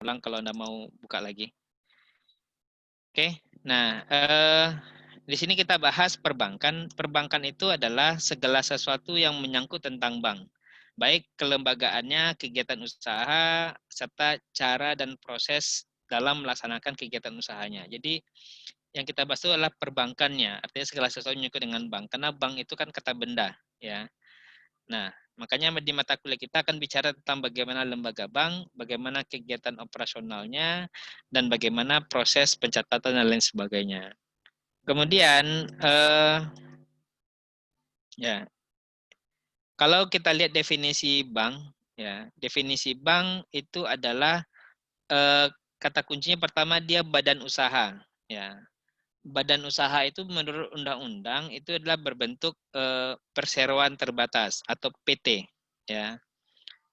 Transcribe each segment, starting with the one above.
ulang kalau Anda mau buka lagi. Oke, nah di sini kita bahas perbankan. Perbankan itu adalah segala sesuatu yang menyangkut tentang bank, baik kelembagaannya, kegiatan usaha, serta cara dan proses dalam melaksanakan kegiatan usahanya. Jadi yang kita bahas itu adalah perbankannya, artinya segala sesuatu yang menyangkut dengan bank, karena bank itu kan kata benda, ya. Nah, makanya di mata kuliah kita akan bicara tentang bagaimana lembaga bank, bagaimana kegiatan operasionalnya, dan bagaimana proses pencatatan dan lain sebagainya. Kemudian, ya, kalau kita lihat definisi bank, ya, definisi bank itu adalah kata kuncinya pertama dia badan usaha, ya. Badan usaha itu menurut undang-undang itu adalah berbentuk perseroan terbatas atau PT, ya.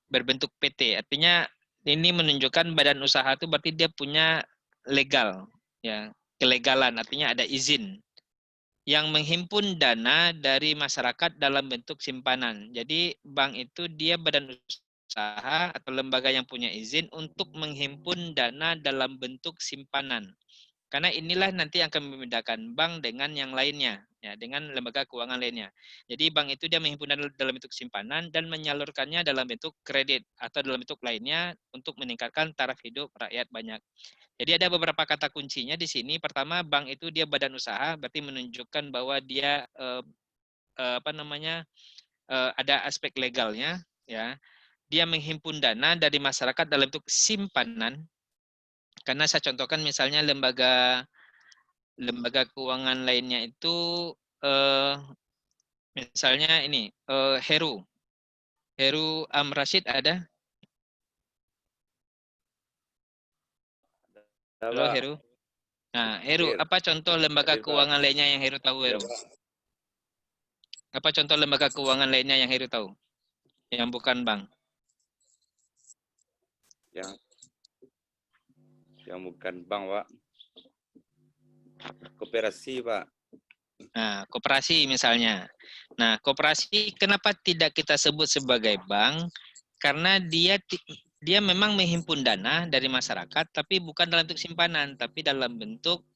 Berbentuk PT. Artinya ini menunjukkan badan usaha itu berarti dia punya legal, ya, kelegalan. Artinya ada izin yang menghimpun dana dari masyarakat dalam bentuk simpanan. Jadi bank itu dia badan usaha atau lembaga yang punya izin untuk menghimpun dana dalam bentuk simpanan. Karena inilah nanti yang akan membedakan bank dengan yang lainnya, ya, dengan lembaga keuangan lainnya. Jadi bank itu dia menghimpun dana dalam bentuk simpanan dan menyalurkannya dalam bentuk kredit atau dalam bentuk lainnya untuk meningkatkan taraf hidup rakyat banyak. Jadi ada beberapa kata kuncinya di sini. Pertama, bank itu dia badan usaha, berarti menunjukkan bahwa dia apa namanya ada aspek legalnya, ya. Dia menghimpun dana dari masyarakat dalam bentuk simpanan. Karena saya contohkan misalnya lembaga keuangan lainnya itu eh, misalnya ini Heru Amrasid ada. Ada, Halo Pak. Heru. Nah, Heru, Hadir. apa contoh lembaga Hadir, Pak. keuangan lainnya yang Heru tahu, Ya, Heru? Pak. Apa contoh lembaga keuangan lainnya yang Heru tahu? Yang bukan bank. Yang bukan bank, Pak. Koperasi, Pak. Nah, koperasi misalnya. Nah, koperasi kenapa tidak kita sebut sebagai bank? Karena dia memang menghimpun dana dari masyarakat, tapi bukan dalam bentuk simpanan, tapi dalam bentuk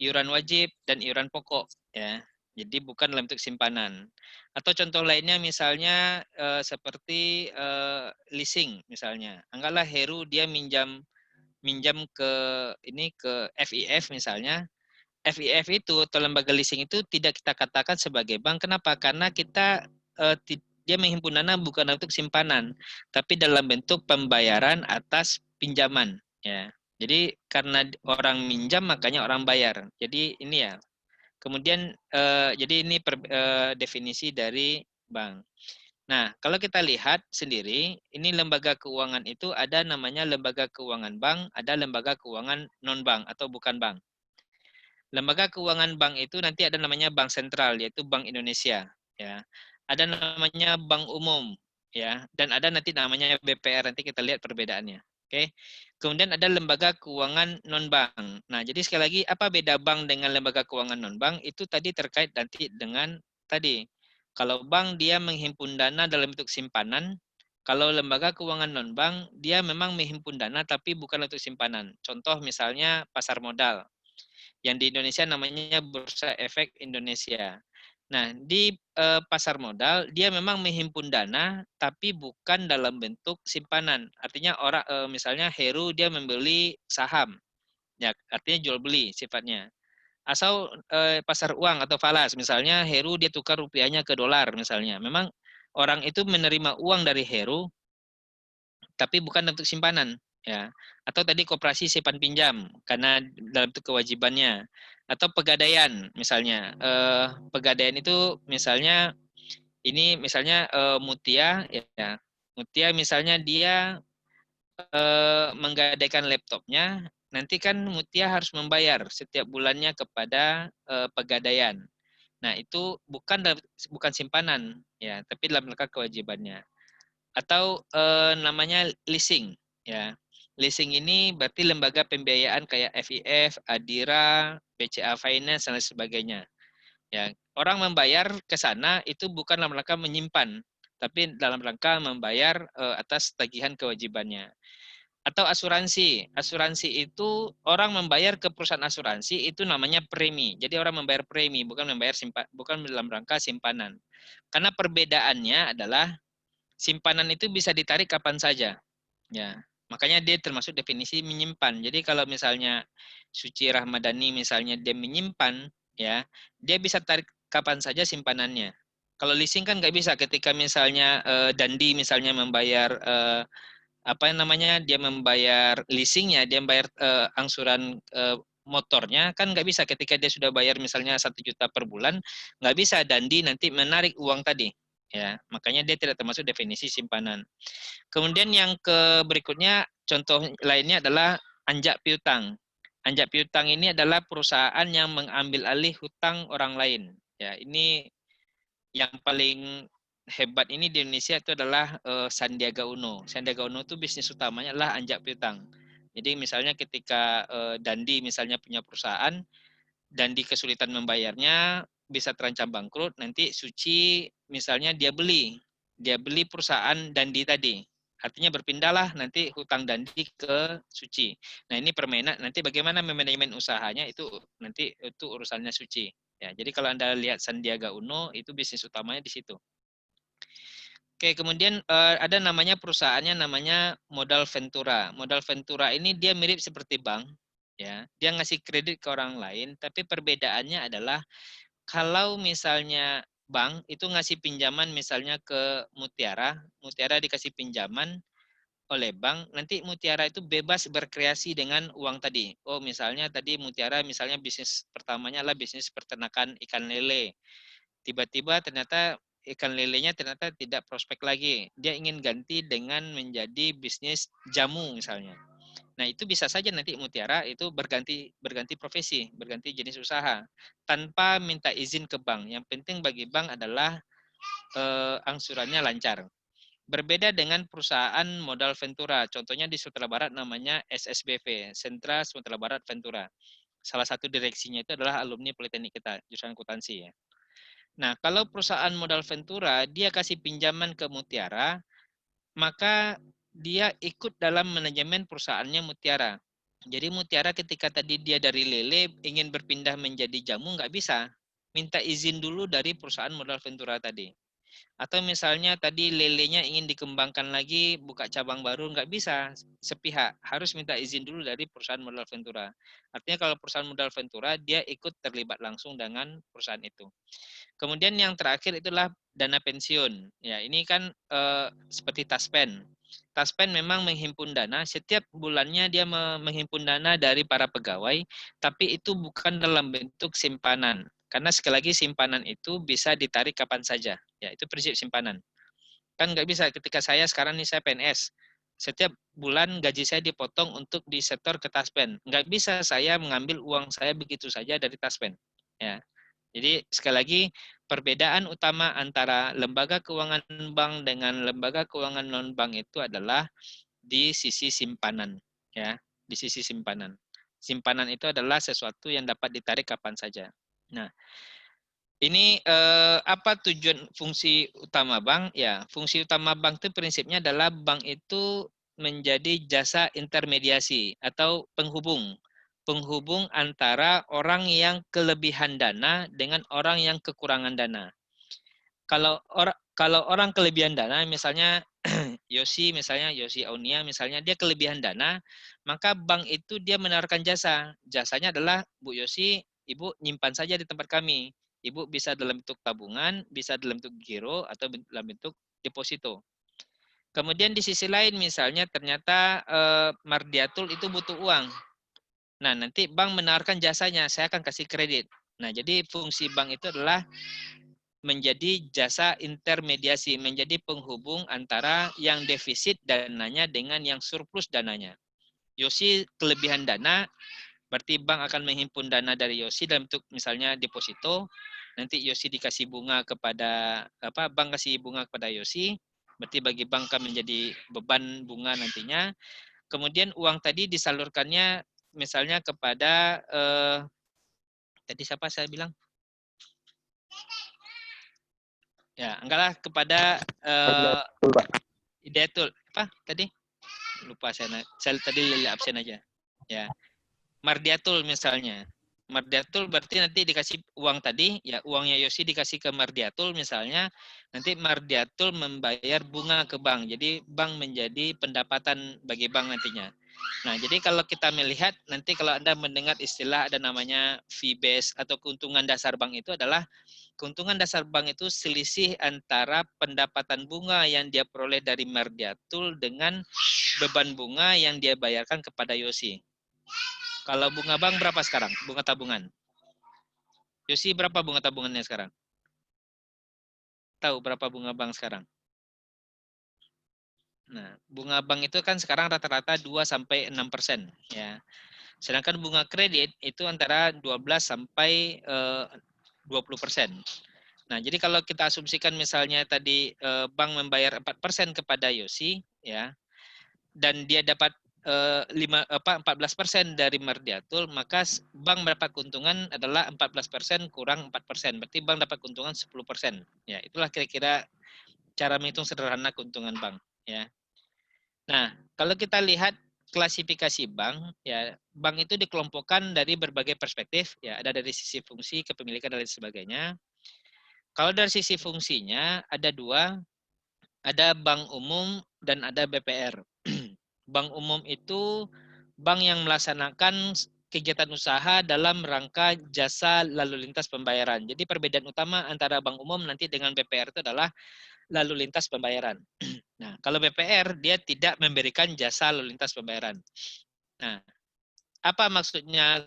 iuran wajib dan iuran pokok, ya. Jadi bukan dalam bentuk simpanan. Atau contoh lainnya misalnya seperti leasing misalnya. Anggaplah Heru dia minjam minjam ke FIF misalnya. FIF itu atau lembaga leasing itu tidak kita katakan sebagai bank. Kenapa? Karena kita dia menghimpun dana bukan untuk simpanan, tapi dalam bentuk pembayaran atas pinjaman, ya. Jadi karena orang minjam makanya orang bayar. Jadi ini ya. Kemudian jadi ini definisi dari bank. Nah, kalau kita lihat sendiri, ini lembaga keuangan itu ada namanya lembaga keuangan bank, ada lembaga keuangan non bank atau bukan bank. Lembaga keuangan bank itu nanti ada namanya bank sentral, yaitu Bank Indonesia, ya. Ada namanya bank umum, ya, dan ada nanti namanya BPR. Nanti kita lihat perbedaannya. Oke. Kemudian ada lembaga keuangan non bank. Nah, jadi sekali lagi apa beda bank dengan lembaga keuangan non bank? Itu tadi terkait nanti dengan tadi. Kalau bank dia menghimpun dana dalam bentuk simpanan, kalau lembaga keuangan non bank dia memang menghimpun dana tapi bukan untuk simpanan. Contoh misalnya pasar modal yang di Indonesia namanya Bursa Efek Indonesia. Nah, di pasar modal dia memang menghimpun dana tapi bukan dalam bentuk simpanan. Artinya orang misalnya Heru dia membeli saham. Ya, artinya jual beli sifatnya. Asal pasar uang atau falas misalnya Heru dia tukar rupiahnya ke dolar misalnya. Memang orang itu menerima uang dari Heru tapi bukan untuk simpanan, ya. Atau tadi koperasi simpan pinjam karena dalam itu kewajibannya. Atau pegadaian misalnya. Pegadaian itu misalnya ini misalnya Mutia, ya. Mutia misalnya dia menggadaikan laptopnya, nanti kan Mutia harus membayar setiap bulannya kepada pegadaian. Nah, itu bukan simpanan, ya, tapi dalam rangka kewajibannya. Atau namanya leasing, ya. Leasing ini berarti lembaga pembiayaan kayak FIF, Adira, BCA Finance dan lain sebagainya. Ya, orang membayar ke sana itu bukan dalam rangka menyimpan, tapi dalam rangka membayar atas tagihan kewajibannya. Atau asuransi. Asuransi itu orang membayar ke perusahaan asuransi itu namanya premi. Jadi orang membayar premi, bukan dalam rangka simpanan. Karena perbedaannya adalah simpanan itu bisa ditarik kapan saja. Ya, makanya dia termasuk definisi menyimpan. Jadi kalau misalnya Suci Rahmadani misalnya dia menyimpan, ya, dia bisa tarik kapan saja simpanannya. Kalau leasing kan nggak bisa. Ketika misalnya Dandi misalnya membayar apa namanya, dia membayar leasingnya, dia membayar angsuran motornya, kan nggak bisa ketika dia sudah bayar misalnya 1 juta per bulan, nggak bisa Dandi nanti menarik uang tadi. Ya, makanya dia tidak termasuk definisi simpanan. Kemudian yang ke berikutnya, contoh lainnya adalah anjak piutang. Anjak piutang ini adalah perusahaan yang mengambil alih hutang orang lain. Ya, ini yang paling hebat ini di Indonesia itu adalah Sandiaga Uno. Sandiaga Uno itu bisnis utamanya adalah anjak piutang. Jadi misalnya ketika Dandi misalnya punya perusahaan, Dandi kesulitan membayarnya, bisa terancam bangkrut, nanti Suci misalnya dia beli perusahaan Dandi tadi. Artinya berpindahlah nanti hutang Dandi ke Suci. Nah ini permainan, nanti bagaimana manajemen usahanya itu nanti itu urusannya Suci. Ya, jadi kalau Anda lihat Sandiaga Uno itu bisnis utamanya di situ. Oke, kemudian ada namanya perusahaannya namanya Modal Ventura. Modal Ventura ini dia mirip seperti bank, ya. Dia ngasih kredit ke orang lain, tapi perbedaannya adalah kalau misalnya bank itu ngasih pinjaman misalnya ke Mutiara, Mutiara dikasih pinjaman oleh bank, nanti Mutiara itu bebas berkreasi dengan uang tadi. Oh, misalnya tadi Mutiara misalnya bisnis pertamanya adalah bisnis peternakan ikan lele. Tiba-tiba ternyata ikan lelenya ternyata tidak prospek lagi. Dia ingin ganti dengan menjadi bisnis jamu misalnya. Nah, itu bisa saja nanti Mutiara itu berganti profesi, berganti jenis usaha tanpa minta izin ke bank. Yang penting bagi bank adalah angsurannya lancar. Berbeda dengan perusahaan modal Ventura. Contohnya di Sumatera Barat namanya SSBV, Sentra Sumatera Barat Ventura. Salah satu direksinya itu adalah alumni Politeknik kita, jurusan akuntansi ya. Nah, kalau perusahaan modal Ventura, dia kasih pinjaman ke Mutiara, maka dia ikut dalam manajemen perusahaannya Mutiara. Jadi Mutiara ketika tadi dia dari lele ingin berpindah menjadi jamu nggak bisa. Minta izin dulu dari perusahaan modal Ventura tadi. Atau misalnya tadi lelenya ingin dikembangkan lagi, buka cabang baru, nggak bisa sepihak. Harus minta izin dulu dari perusahaan modal Ventura. Artinya kalau perusahaan modal Ventura, dia ikut terlibat langsung dengan perusahaan itu. Kemudian yang terakhir itulah dana pensiun. Ya, ini kan seperti Taspen. Taspen memang menghimpun dana, setiap bulannya dia menghimpun dana dari para pegawai, tapi itu bukan dalam bentuk simpanan. Karena sekali lagi simpanan itu bisa ditarik kapan saja. Ya, itu prinsip simpanan. Kan nggak bisa ketika saya sekarang nih saya PNS, setiap bulan gaji saya dipotong untuk disetor ke Taspen. Nggak bisa saya mengambil uang saya begitu saja dari Taspen. Ya, jadi sekali lagi perbedaan utama antara lembaga keuangan bank dengan lembaga keuangan non bank itu adalah di sisi simpanan, ya, di sisi simpanan. Simpanan itu adalah sesuatu yang dapat ditarik kapan saja. Nah, ini apa tujuan fungsi utama bank? Ya, fungsi utama bank itu prinsipnya adalah bank itu menjadi jasa intermediasi atau penghubung. Penghubung antara orang yang kelebihan dana dengan orang yang kekurangan dana. Kalau orang kelebihan dana, misalnya Yosi Aunia misalnya dia kelebihan dana, maka bank itu dia menawarkan jasa. Jasanya adalah Bu Yosi, Ibu nyimpan saja di tempat kami. Ibu bisa dalam bentuk tabungan, bisa dalam bentuk giro atau dalam bentuk deposito. Kemudian di sisi lain misalnya ternyata Mardiatul itu butuh uang. Nah, nanti bank menawarkan jasanya, saya akan kasih kredit. Nah, jadi fungsi bank itu adalah menjadi jasa intermediasi, menjadi penghubung antara yang defisit dananya dengan yang surplus dananya. Yosi kelebihan dana, berarti bank akan menghimpun dana dari Yosi dalam bentuk misalnya deposito. Nanti Yosi dikasih bunga kepada bank kasih bunga kepada Yosi, berarti bagi bank akan menjadi beban bunga nantinya. Kemudian uang tadi disalurkannya misalnya kepada tadi siapa saya bilang? Ya, enggaklah kepada Hidayatul apa tadi? lupa saya tadi absen aja. Ya, Mardiatul misalnya. Mardiatul berarti nanti dikasih uang tadi, ya uangnya Yosi dikasih ke Mardiatul misalnya, nanti Mardiatul membayar bunga ke bank. Jadi bank menjadi pendapatan bagi bank nantinya. Nah, jadi kalau kita melihat nanti kalau Anda mendengar istilah ada namanya fee base atau keuntungan dasar bank itu adalah keuntungan dasar bank itu selisih antara pendapatan bunga yang dia peroleh dari Mardiatul dengan beban bunga yang dia bayarkan kepada Yosi. Kalau bunga bank berapa sekarang? Bunga tabungan. Yosi berapa bunga tabungannya sekarang? Tahu berapa bunga bank sekarang? Nah, bunga bank itu kan sekarang rata-rata 2 sampai 6%, ya. Sedangkan bunga kredit itu antara 12 sampai 20%. Nah, jadi kalau kita asumsikan misalnya tadi bank membayar 4% kepada Yosi, ya, dan dia dapat 14% dari Mardiatul, maka bank mendapat keuntungan adalah 14% kurang 4%. Berarti bank dapat keuntungan 10%. Ya, itulah kira-kira cara menghitung sederhana keuntungan bank, ya. Nah, kalau kita lihat klasifikasi bank, ya, bank itu dikelompokkan dari berbagai perspektif, ya, ada dari sisi fungsi, kepemilikan dan lain sebagainya. Kalau dari sisi fungsinya ada dua, ada bank umum dan ada BPR. Bank umum itu bank yang melaksanakan kegiatan usaha dalam rangka jasa lalu lintas pembayaran. Jadi perbedaan utama antara bank umum nanti dengan BPR itu adalah lalu lintas pembayaran. Nah, kalau BPR dia tidak memberikan jasa lalu lintas pembayaran. Nah, apa maksudnya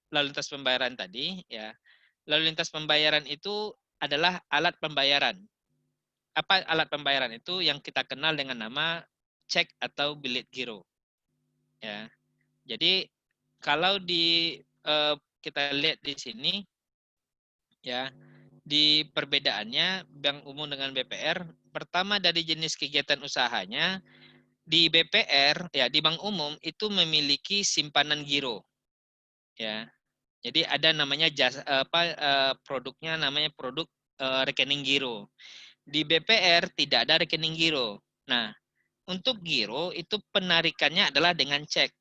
lalu lintas pembayaran tadi? Ya, lalu lintas pembayaran itu adalah alat pembayaran. Apa alat pembayaran itu? Yang kita kenal dengan nama cek atau bilet giro. Ya, jadi kalau kita lihat di sini, ya, di perbedaannya bank umum dengan BPR, pertama dari jenis kegiatan usahanya, di BPR, ya, di bank umum itu memiliki simpanan giro, ya. Jadi ada namanya produknya namanya produk rekening giro. Di BPR tidak ada rekening giro. Nah, untuk giro itu penarikannya adalah dengan cek,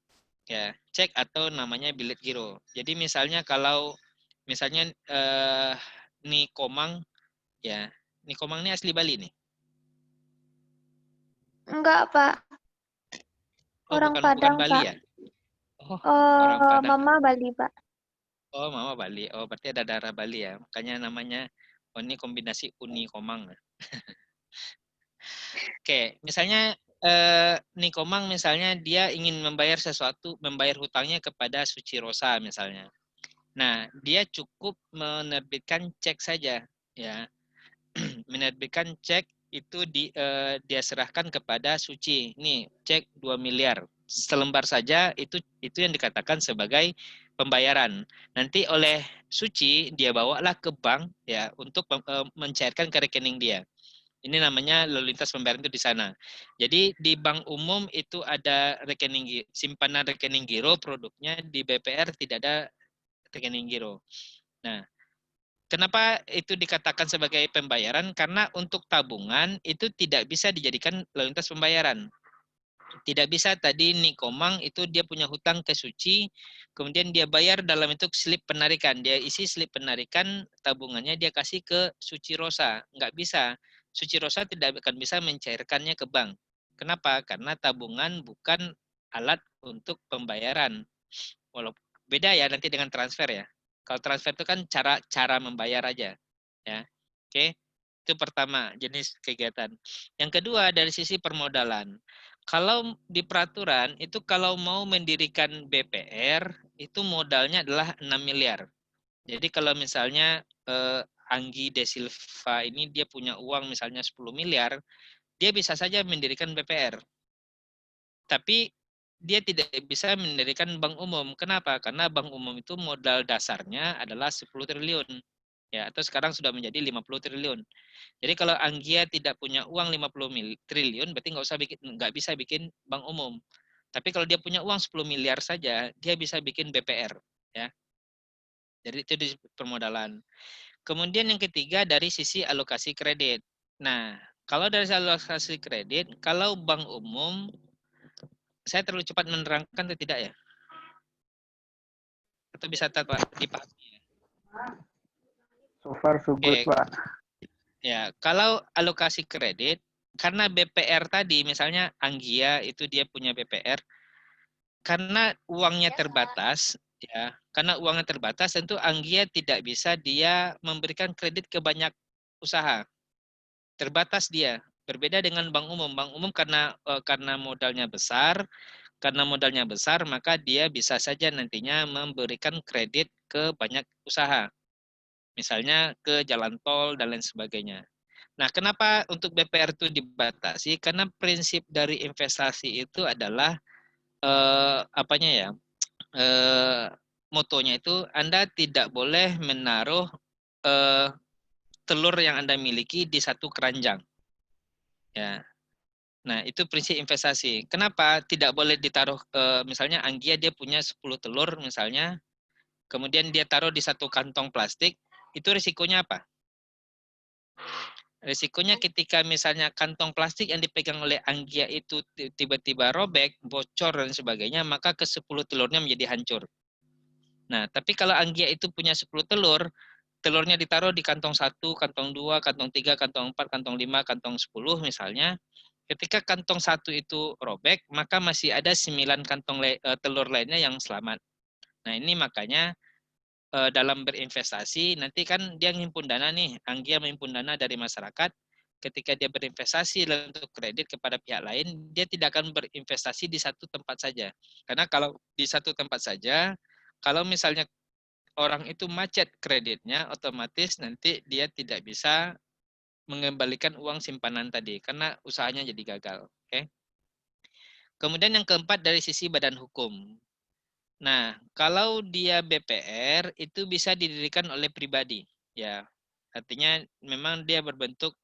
ya, cek atau namanya bilet giro. Jadi misalnya kalau misalnya Nikomang, ya, Nikomang ini asli Bali nih. Enggak, Pak. Oh, Orang bukan Padang, Bali Pak. ya? Oh, orang Padang. Mama Bali, Pak. Oh, Mama Bali. Oh, berarti ada darah Bali ya. Makanya namanya, oh, ini kombinasi Uni Komang. Oke, misalnya Nikomang misalnya dia ingin membayar sesuatu, membayar hutangnya kepada Suci Rosa misalnya. Nah, dia cukup menerbitkan cek saja, ya. Menerbitkan cek itu dia serahkan kepada Suci. Nih, cek 2 miliar. Selembar saja itu yang dikatakan sebagai pembayaran. Nanti oleh Suci dia bawalah ke bank, ya, untuk mencairkan ke rekening dia. Ini namanya lalu lintas pembayaran itu di sana. Jadi di bank umum itu ada rekening simpanan rekening giro produknya, di BPR tidak ada rekening giro. Nah, kenapa itu dikatakan sebagai pembayaran? Karena untuk tabungan itu tidak bisa dijadikan lalu lintas pembayaran. Tidak bisa tadi Nikomang itu dia punya hutang ke Suci, kemudian dia bayar dalam bentuk slip penarikan. Dia isi slip penarikan tabungannya dia kasih ke Suci Rosa. Nggak bisa. Suci Rosa tidak akan bisa mencairkannya ke bank. Kenapa? Karena tabungan bukan alat untuk pembayaran. Walaupun beda ya nanti dengan transfer ya. Kalau transfer itu kan cara membayar aja, ya. Oke, itu pertama jenis kegiatan. Yang kedua dari sisi permodalan. Kalau di peraturan itu kalau mau mendirikan BPR itu modalnya adalah 6 miliar. Jadi kalau misalnya Anggi De Silva ini dia punya uang misalnya 10 miliar, dia bisa saja mendirikan BPR. Tapi dia tidak bisa mendirikan bank umum. Kenapa? Karena bank umum itu modal dasarnya adalah 10 triliun. Ya, atau sekarang sudah menjadi 50 triliun. Jadi kalau Anggia tidak punya uang 50 triliun, berarti nggak bisa bikin bank umum. Tapi kalau dia punya uang 10 miliar saja, dia bisa bikin BPR. Ya. Jadi itu di permodalan. Kemudian yang ketiga dari sisi alokasi kredit. Nah, Kalau dari alokasi kredit, kalau bank umum, saya terlalu cepat menerangkan atau tidak ya? Atau bisa dipahami? So far so good, Oke, Pak. ya. Kalau alokasi kredit, karena BPR tadi, misalnya Anggia itu dia punya BPR, karena uangnya terbatas, ya. Karena uangnya terbatas, tentu Anggia tidak bisa dia memberikan kredit ke banyak usaha. Terbatas dia. Berbeda dengan bank umum. Bank umum karena modalnya besar, maka dia bisa saja nantinya memberikan kredit ke banyak usaha. Misalnya ke jalan tol dan lain sebagainya. Nah, kenapa untuk BPR itu dibatasi? Karena prinsip dari investasi itu adalah apanya ya? Eh, motonya itu Anda tidak boleh menaruh eh, telur yang Anda miliki di satu keranjang. Ya. Nah, itu prinsip investasi. Kenapa tidak boleh ditaruh misalnya Anggia dia punya 10 telur misalnya, kemudian dia taruh di satu kantong plastik, itu risikonya apa? Risikonya ketika misalnya kantong plastik yang dipegang oleh Anggia itu tiba-tiba robek, bocor dan sebagainya, maka ke-10 telurnya menjadi hancur. Nah, tapi kalau Anggia itu punya 10 telur, telurnya ditaruh di kantong 1, kantong 2, kantong 3, kantong 4, kantong 5, kantong 10 misalnya, ketika kantong 1 itu robek, maka masih ada 9 kantong telur lainnya yang selamat. Nah, ini makanya dalam berinvestasi, nanti kan dia menghimpun dana nih, Anggia menghimpun dana dari masyarakat, ketika dia berinvestasi untuk kredit kepada pihak lain, dia tidak akan berinvestasi di satu tempat saja. Karena kalau di satu tempat saja, kalau misalnya orang itu macet kreditnya, otomatis nanti dia tidak bisa mengembalikan uang simpanan tadi, karena usahanya jadi gagal. Oke. Kemudian yang keempat dari sisi badan hukum. Nah, kalau dia BPR itu bisa didirikan oleh pribadi, ya. Artinya memang dia berbentuk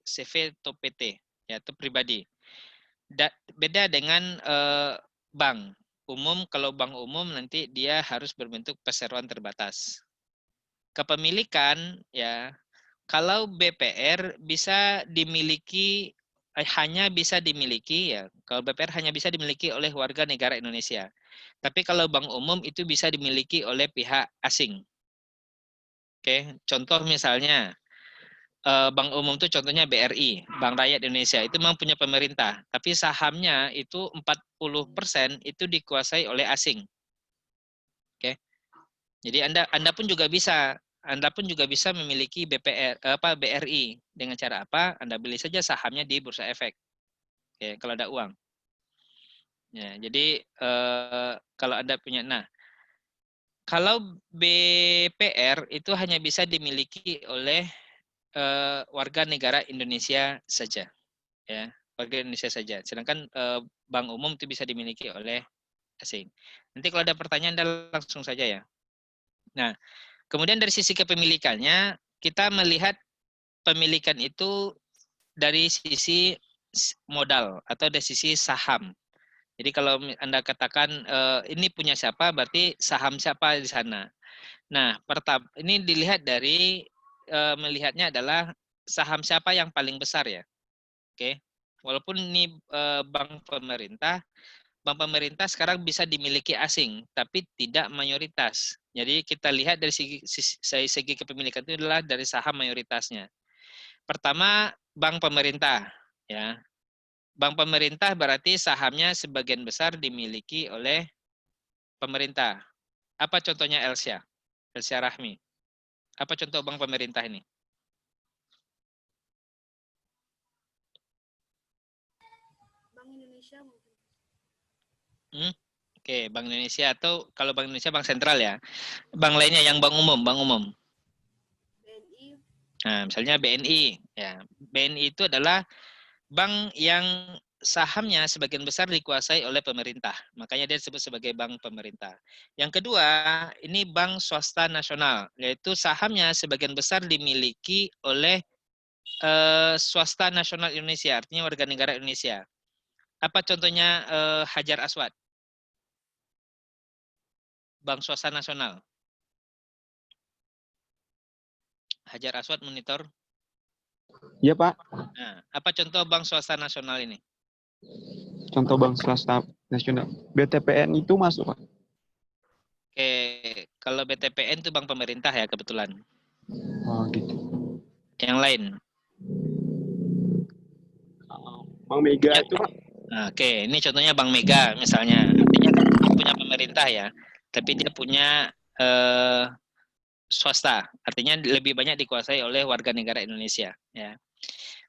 CV atau PT, ya, itu pribadi. Beda dengan bank umum. Kalau bank umum nanti dia harus berbentuk perseroan terbatas. Kepemilikan, ya, kalau BPR bisa dimiliki hanya bisa dimiliki ya. Kalau BPR hanya bisa dimiliki oleh warga negara Indonesia. Tapi kalau bank umum itu bisa dimiliki oleh pihak asing. Oke, contoh misalnya bank umum itu contohnya BRI, Bank Rakyat Indonesia itu memang punya pemerintah, tapi sahamnya itu 40% itu dikuasai oleh asing. Oke. Jadi Anda pun juga bisa memiliki BRI dengan cara apa? Anda beli saja sahamnya di Bursa Efek. Oke, kalau ada uang. Ya, jadi kalau Anda punya, nah, kalau BPR itu hanya bisa dimiliki oleh warga negara Indonesia saja, ya, warga Indonesia saja. Sedangkan bank umum itu bisa dimiliki oleh asing. Nanti kalau ada pertanyaan, Anda langsung saja ya. Nah, kemudian dari sisi kepemilikannya, kita melihat pemilikan itu dari sisi modal atau dari sisi saham. Jadi kalau Anda katakan ini punya siapa, berarti saham siapa di sana. Nah, pertama ini dilihat dari melihatnya adalah saham siapa yang paling besar ya. Oke. Walaupun ini bank pemerintah sekarang bisa dimiliki asing, tapi tidak mayoritas. Jadi kita lihat dari segi kepemilikan itu adalah dari saham mayoritasnya. Pertama, bank pemerintah, ya. Bank pemerintah berarti sahamnya sebagian besar dimiliki oleh pemerintah. Apa contohnya Elsia? Elsia Rahmi. Apa contoh bank pemerintah ini? Bank Indonesia mungkin. Oke, Bank Indonesia atau kalau Bank Indonesia Bank Sentral ya. Bank lainnya yang bank umum, bank umum. BNI. Nah, misalnya BNI, ya. BNI itu adalah bank yang sahamnya sebagian besar dikuasai oleh pemerintah. Makanya dia disebut sebagai bank pemerintah. Yang kedua, ini bank swasta nasional, yaitu sahamnya sebagian besar dimiliki oleh swasta nasional Indonesia, artinya warga negara Indonesia. Apa contohnya Hajar Aswad? Bank swasta nasional. Hajar Aswad monitor. Iya, Pak. Nah, apa contoh bank swasta nasional ini? Contoh bank swasta nasional. BTPN itu masuk, Pak. Oke, kalau BTPN itu bank pemerintah ya kebetulan. Oh, gitu. Yang lain? Bank Mega Ya. itu, Pak. Nah, oke, ini contohnya Bank Mega misalnya. Artinya kan dia punya pemerintah ya, tapi dia punya swasta. Artinya lebih banyak dikuasai oleh warga negara Indonesia. Ya.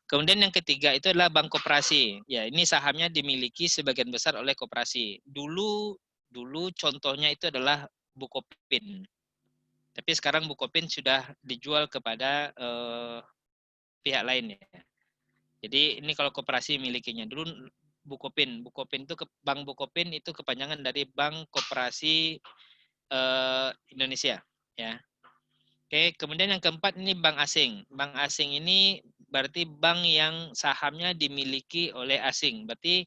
Kemudian yang ketiga itu adalah bank koperasi. Ya, ini sahamnya dimiliki sebagian besar oleh koperasi. Dulu contohnya itu adalah Bukopin. Tapi sekarang Bukopin sudah dijual kepada pihak lain ya. Jadi ini kalau koperasi milikinya. Dulu Bukopin itu Bank Bukopin itu kepanjangan dari Bank Koperasi Indonesia ya. Oke, kemudian yang keempat ini bank asing. Bank asing ini berarti bank yang sahamnya dimiliki oleh asing. Berarti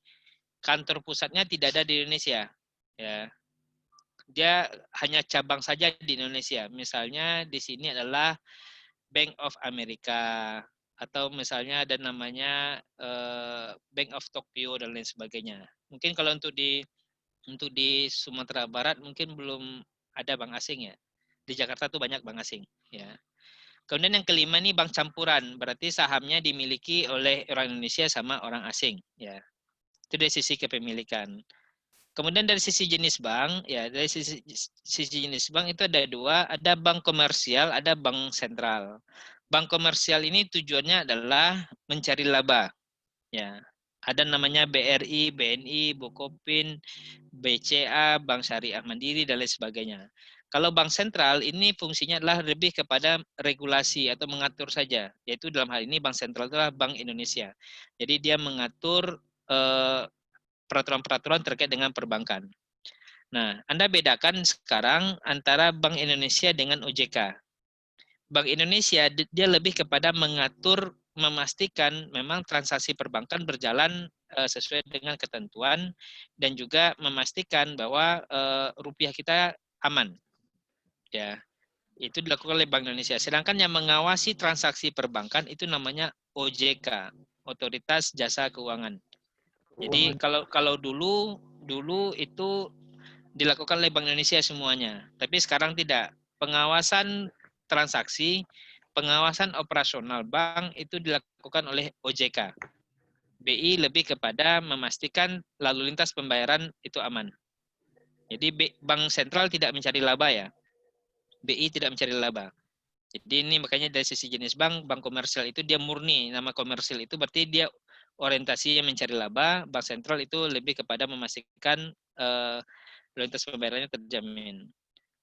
kantor pusatnya tidak ada di Indonesia. Ya. Dia hanya cabang saja di Indonesia. Misalnya di sini adalah Bank of America atau misalnya ada namanya Bank of Tokyo dan lain sebagainya. Mungkin kalau untuk di Sumatera Barat mungkin belum ada bank asing ya. Di Jakarta tuh banyak bank asing ya. Kemudian yang kelima ini bank campuran, berarti sahamnya dimiliki oleh orang Indonesia sama orang asing ya. Itu dari sisi kepemilikan. Kemudian dari sisi jenis bank, ya dari sisi jenis bank itu ada dua, ada bank komersial, ada bank sentral. Bank komersial ini tujuannya adalah mencari laba, ya. Ada namanya BRI, BNI, Bukopin, BCA, Bank Syariah Mandiri dan lain sebagainya. Kalau bank sentral ini fungsinya adalah lebih kepada regulasi atau mengatur saja, yaitu dalam hal ini bank sentral adalah Bank Indonesia. Jadi dia mengatur peraturan-peraturan terkait dengan perbankan. Nah, Anda bedakan sekarang antara Bank Indonesia dengan OJK. Bank Indonesia dia lebih kepada mengatur, memastikan memang transaksi perbankan berjalan sesuai dengan ketentuan dan juga memastikan bahwa rupiah kita aman. Ya, itu dilakukan oleh Bank Indonesia. Sedangkan yang mengawasi transaksi perbankan itu namanya OJK, Otoritas Jasa Keuangan. Jadi kalau dulu itu dilakukan oleh Bank Indonesia semuanya, tapi sekarang tidak. Pengawasan transaksi, pengawasan operasional bank itu dilakukan oleh OJK. BI lebih kepada memastikan lalu lintas pembayaran itu aman. Jadi bank sentral tidak mencari laba ya. BI tidak mencari laba. Jadi ini makanya dari sisi jenis bank komersial itu dia murni. Nama komersial itu berarti dia orientasinya mencari laba. Bank sentral itu lebih kepada memastikan lalu lintas pembayarannya terjamin.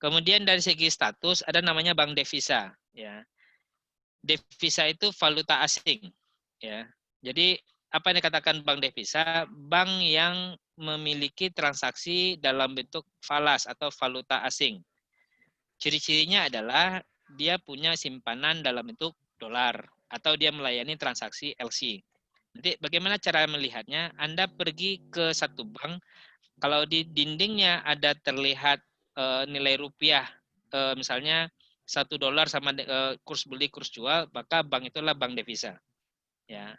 Kemudian dari segi status ada namanya bank devisa, ya. Devisa itu valuta asing, ya. Jadi apa yang dikatakan bank devisa? Bank yang memiliki transaksi dalam bentuk falas atau valuta asing. Ciri-cirinya adalah dia punya simpanan dalam bentuk dolar atau dia melayani transaksi LC. Nanti bagaimana cara melihatnya? Anda pergi ke satu bank, kalau di dindingnya ada terlihat nilai rupiah, misalnya $1 sama kurs beli kurs jual, maka bank itulah bank devisa. Ya.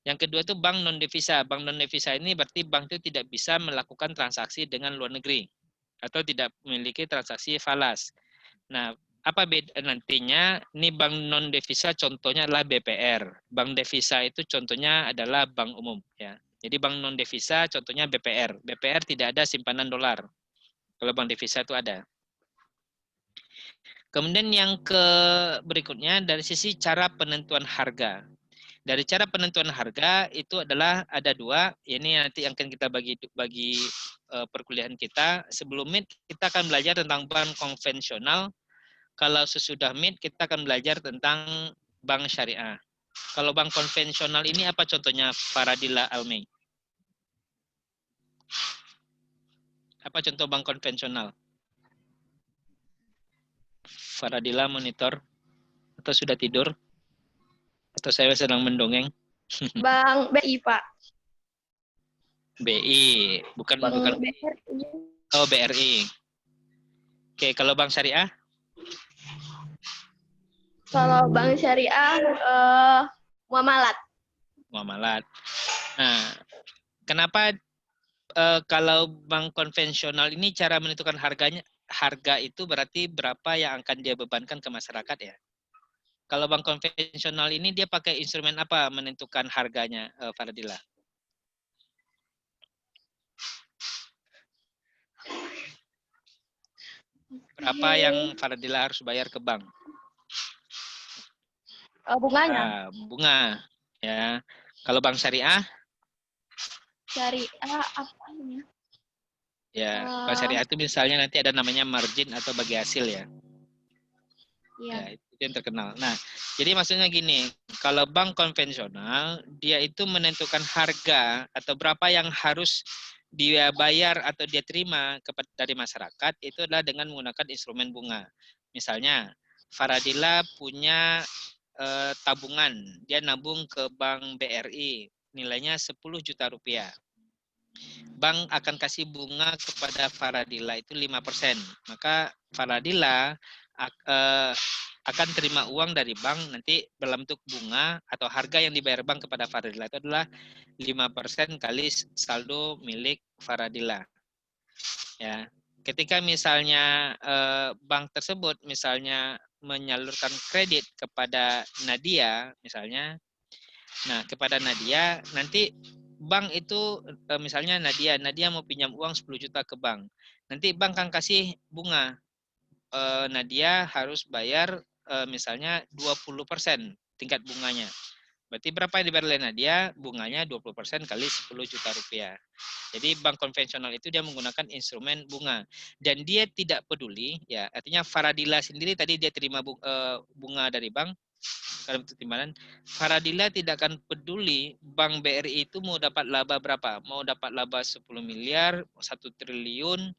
Yang kedua itu bank non devisa. Bank non devisa ini berarti bank itu tidak bisa melakukan transaksi dengan luar negeri atau tidak memiliki transaksi falas. Nah, apa beda nantinya? Ini bank non devisa contohnya adalah BPR. Bank devisa itu contohnya adalah bank umum ya. Jadi bank non devisa contohnya BPR. BPR tidak ada simpanan dolar. Kalau bank devisa itu ada. Kemudian yang berikutnya dari sisi cara penentuan harga. Dari cara penentuan harga itu adalah ada dua. Ini nanti akan kita bagi perkuliahan kita. Sebelum MIT kita akan belajar tentang bank konvensional. Kalau sesudah MIT kita akan belajar tentang bank syariah. Kalau bank konvensional ini apa contohnya Faradila Almei? Apa contoh bank konvensional? Faradila monitor atau sudah tidur? Atau saya sedang mendongeng? Bank BI, Pak. BI, bukan BRI. Oh, BRI. Oke, kalau bank syariah? Kalau bank syariah muamalat. Muamalat. Nah, kenapa kalau bank konvensional ini cara menentukan harga itu berarti berapa yang akan dia bebankan ke masyarakat ya? Kalau bank konvensional ini dia pakai instrumen apa menentukan harganya, Fardila? Berapa yang Fardila harus bayar ke bank? Bunganya. Bunga. Ya. Kalau bank syariah? Syariah apa ini? Ya, bank syariah itu misalnya nanti ada namanya margin atau bagi hasil ya. Iya. Ya, itu yang terkenal. Nah, jadi maksudnya gini, kalau bank konvensional, dia itu menentukan harga atau berapa yang harus dia bayar atau dia terima dari masyarakat, itu adalah dengan menggunakan instrumen bunga. Misalnya, Faradila punya tabungan, dia nabung ke bank BRI, nilainya 10 juta rupiah. Bank akan kasih bunga kepada Faradila itu 5%. Maka Faradila akan terima uang dari bank nanti dalam bentuk bunga atau harga yang dibayar bank kepada Faradila itu adalah 5% kali saldo milik Faradila. Ya. Ketika misalnya bank tersebut misalnya menyalurkan kredit kepada Nadia misalnya, nah kepada Nadia nanti bank itu misalnya Nadia mau pinjam uang 10 juta ke bank. Nanti bank akan kasih bunga. Nadia harus bayar misalnya 20% tingkat bunganya. Berarti berapa yang dibayar oleh Nadia? Bunganya 20% kali 10 juta rupiah. Jadi bank konvensional itu dia menggunakan instrumen bunga. Dan dia tidak peduli, ya artinya Faradila sendiri tadi dia terima bunga dari bank, dalam timbalan, Faradila tidak akan peduli Bank BRI itu mau dapat laba berapa, mau dapat laba 10 miliar, 1 triliun,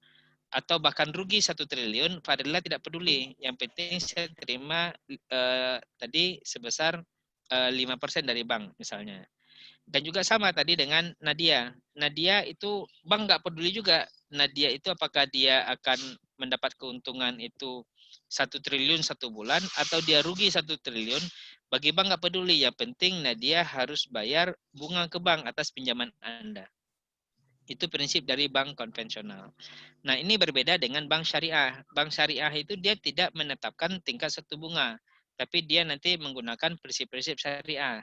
atau bahkan rugi 1 triliun, Faradila tidak peduli. Yang penting saya terima tadi sebesar 5% dari bank misalnya. Dan juga sama tadi dengan Nadia. Nadia itu bank nggak peduli juga. Nadia itu apakah dia akan mendapat keuntungan itu 1 triliun 1 bulan atau dia rugi 1 triliun. Bagi bank nggak peduli. Yang penting Nadia harus bayar bunga ke bank atas pinjaman Anda. Itu prinsip dari bank konvensional. Nah, ini berbeda dengan bank syariah. Bank syariah itu dia tidak menetapkan tingkat suku bunga, tapi dia nanti menggunakan prinsip-prinsip syariah.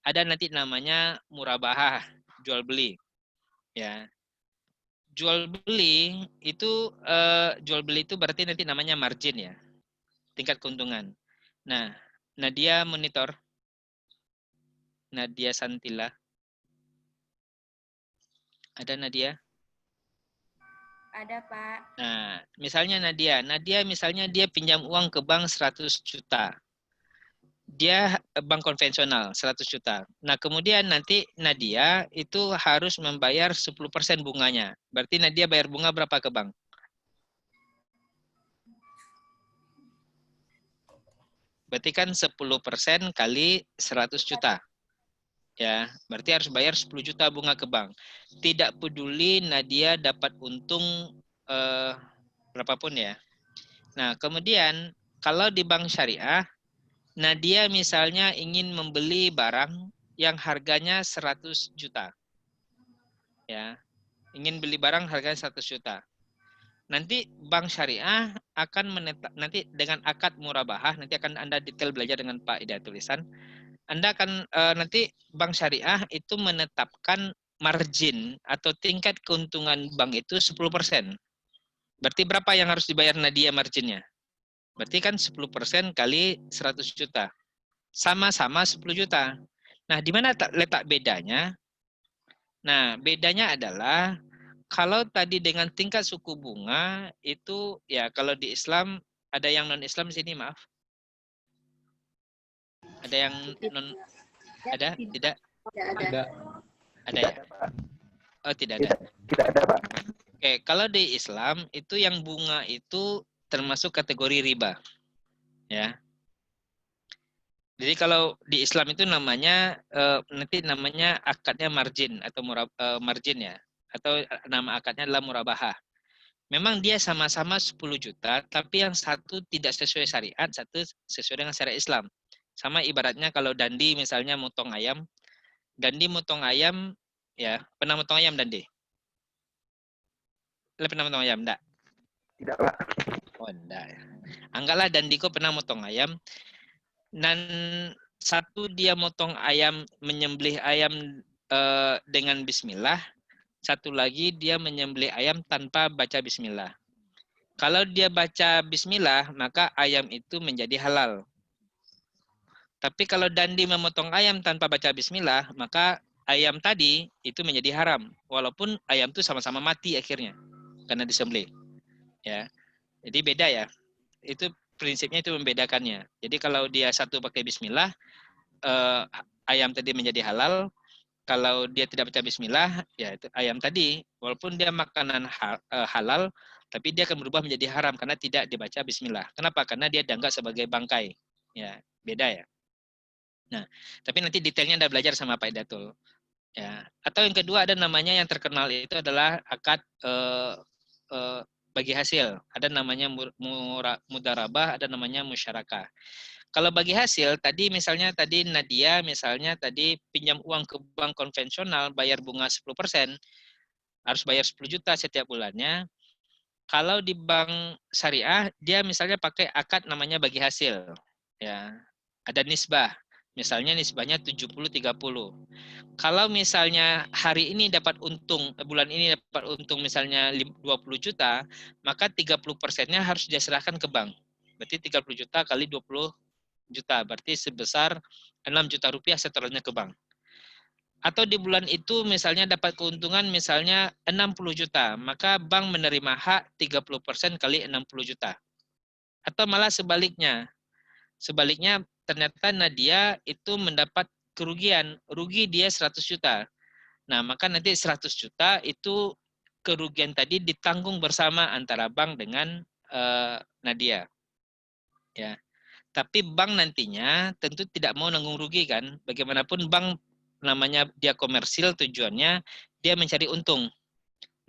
Ada nanti namanya murabahah, jual beli. Ya. Jual beli itu berarti nanti namanya margin ya. Tingkat keuntungan. Nah, Nadia monitor. Nadia Santila. Ada Nadia? Ada, Pak. Nah, misalnya Nadia misalnya dia pinjam uang ke bank 100 juta. Dia bank konvensional 100 juta. Nah, kemudian nanti Nadia itu harus membayar 10% bunganya. Berarti Nadia bayar bunga berapa ke bank? Berarti kan 10% kali 100 juta. Ya, berarti harus bayar 10 juta bunga ke bank. Tidak peduli Nadia dapat untung berapapun ya. Nah, kemudian kalau di bank syariah, Nadia misalnya ingin membeli barang yang harganya 100 juta. Ya. Ingin beli barang harganya 100 juta. Nanti bank syariah akan nanti dengan akad murabahah, nanti akan Anda detail belajar dengan Pak Ida tulisan. Anda akan nanti bank syariah itu menetapkan margin atau tingkat keuntungan bank itu 10%. Berarti berapa yang harus dibayar Nadia marginnya? Berarti kan 10% kali 100 juta. Sama-sama 10 juta. Nah, di mana letak bedanya? Nah, bedanya adalah kalau tadi dengan tingkat suku bunga itu ya kalau di Islam ada yang non Islam di sini maaf. Ada yang non ada? Tidak? Ada. Ada ya? Oh, tidak ada. Tidak ada, Pak. Oke, kalau di Islam itu yang bunga itu termasuk kategori riba. Ya. Jadi kalau di Islam itu namanya nanti namanya akadnya margin atau margin ya, atau nama akadnya adalah murabahah. Memang dia sama-sama 10 juta, tapi yang satu tidak sesuai syariat, satu sesuai dengan syariat Islam. Sama ibaratnya kalau Dandi misalnya motong ayam, Dandi motong ayam, ya pernah motong ayam Dandi? Lo pernah motong ayam, enggak? Tidak, Pak. Oh, enggak. Anggaplah Dandiko pernah motong ayam, dan satu dia motong ayam, menyembelih ayam dengan bismillah, satu lagi dia menyembelih ayam tanpa baca bismillah. Kalau dia baca bismillah, maka ayam itu menjadi halal. Tapi kalau Dandi memotong ayam tanpa baca bismillah, maka ayam tadi itu menjadi haram. Walaupun ayam itu sama-sama mati akhirnya karena disembelih. Ya. Jadi beda ya. Itu prinsipnya itu membedakannya. Jadi kalau dia satu pakai bismillah, ayam tadi menjadi halal. Kalau dia tidak baca bismillah, ya itu ayam tadi walaupun dia makanan halal, tapi dia akan berubah menjadi haram karena tidak dibaca bismillah. Kenapa? Karena dia dianggap sebagai bangkai. Ya, beda ya. Nah, tapi nanti detailnya Anda belajar sama Pak Idatul. Ya. Atau yang kedua ada namanya yang terkenal itu adalah akad bagi hasil. Ada namanya mudarabah, ada namanya musyarakah. Kalau bagi hasil, tadi misalnya tadi Nadia misalnya tadi pinjam uang ke bank konvensional bayar bunga 10%, harus bayar 10 juta setiap bulannya. Kalau di bank syariah, dia misalnya pakai akad namanya bagi hasil. Ya. Ada nisbah. Misalnya nisbahnya 70-30. Kalau misalnya hari ini dapat untung, bulan ini dapat untung misalnya 20 juta, maka 30%-nya harus diserahkan ke bank. Berarti 30 juta kali 20 juta, berarti sebesar 6 juta rupiah setelahnya ke bank. Atau di bulan itu misalnya dapat keuntungan misalnya 60 juta, maka bank menerima hak 30% kali 60 juta. Atau malah sebaliknya. Sebaliknya ternyata Nadia itu mendapat kerugian, rugi dia 100 juta. Nah, maka nanti 100 juta itu kerugian tadi ditanggung bersama antara bank dengan Nadia. Ya. Tapi bank nantinya tentu tidak mau nanggung rugi kan. Bagaimanapun bank namanya dia komersil tujuannya dia mencari untung.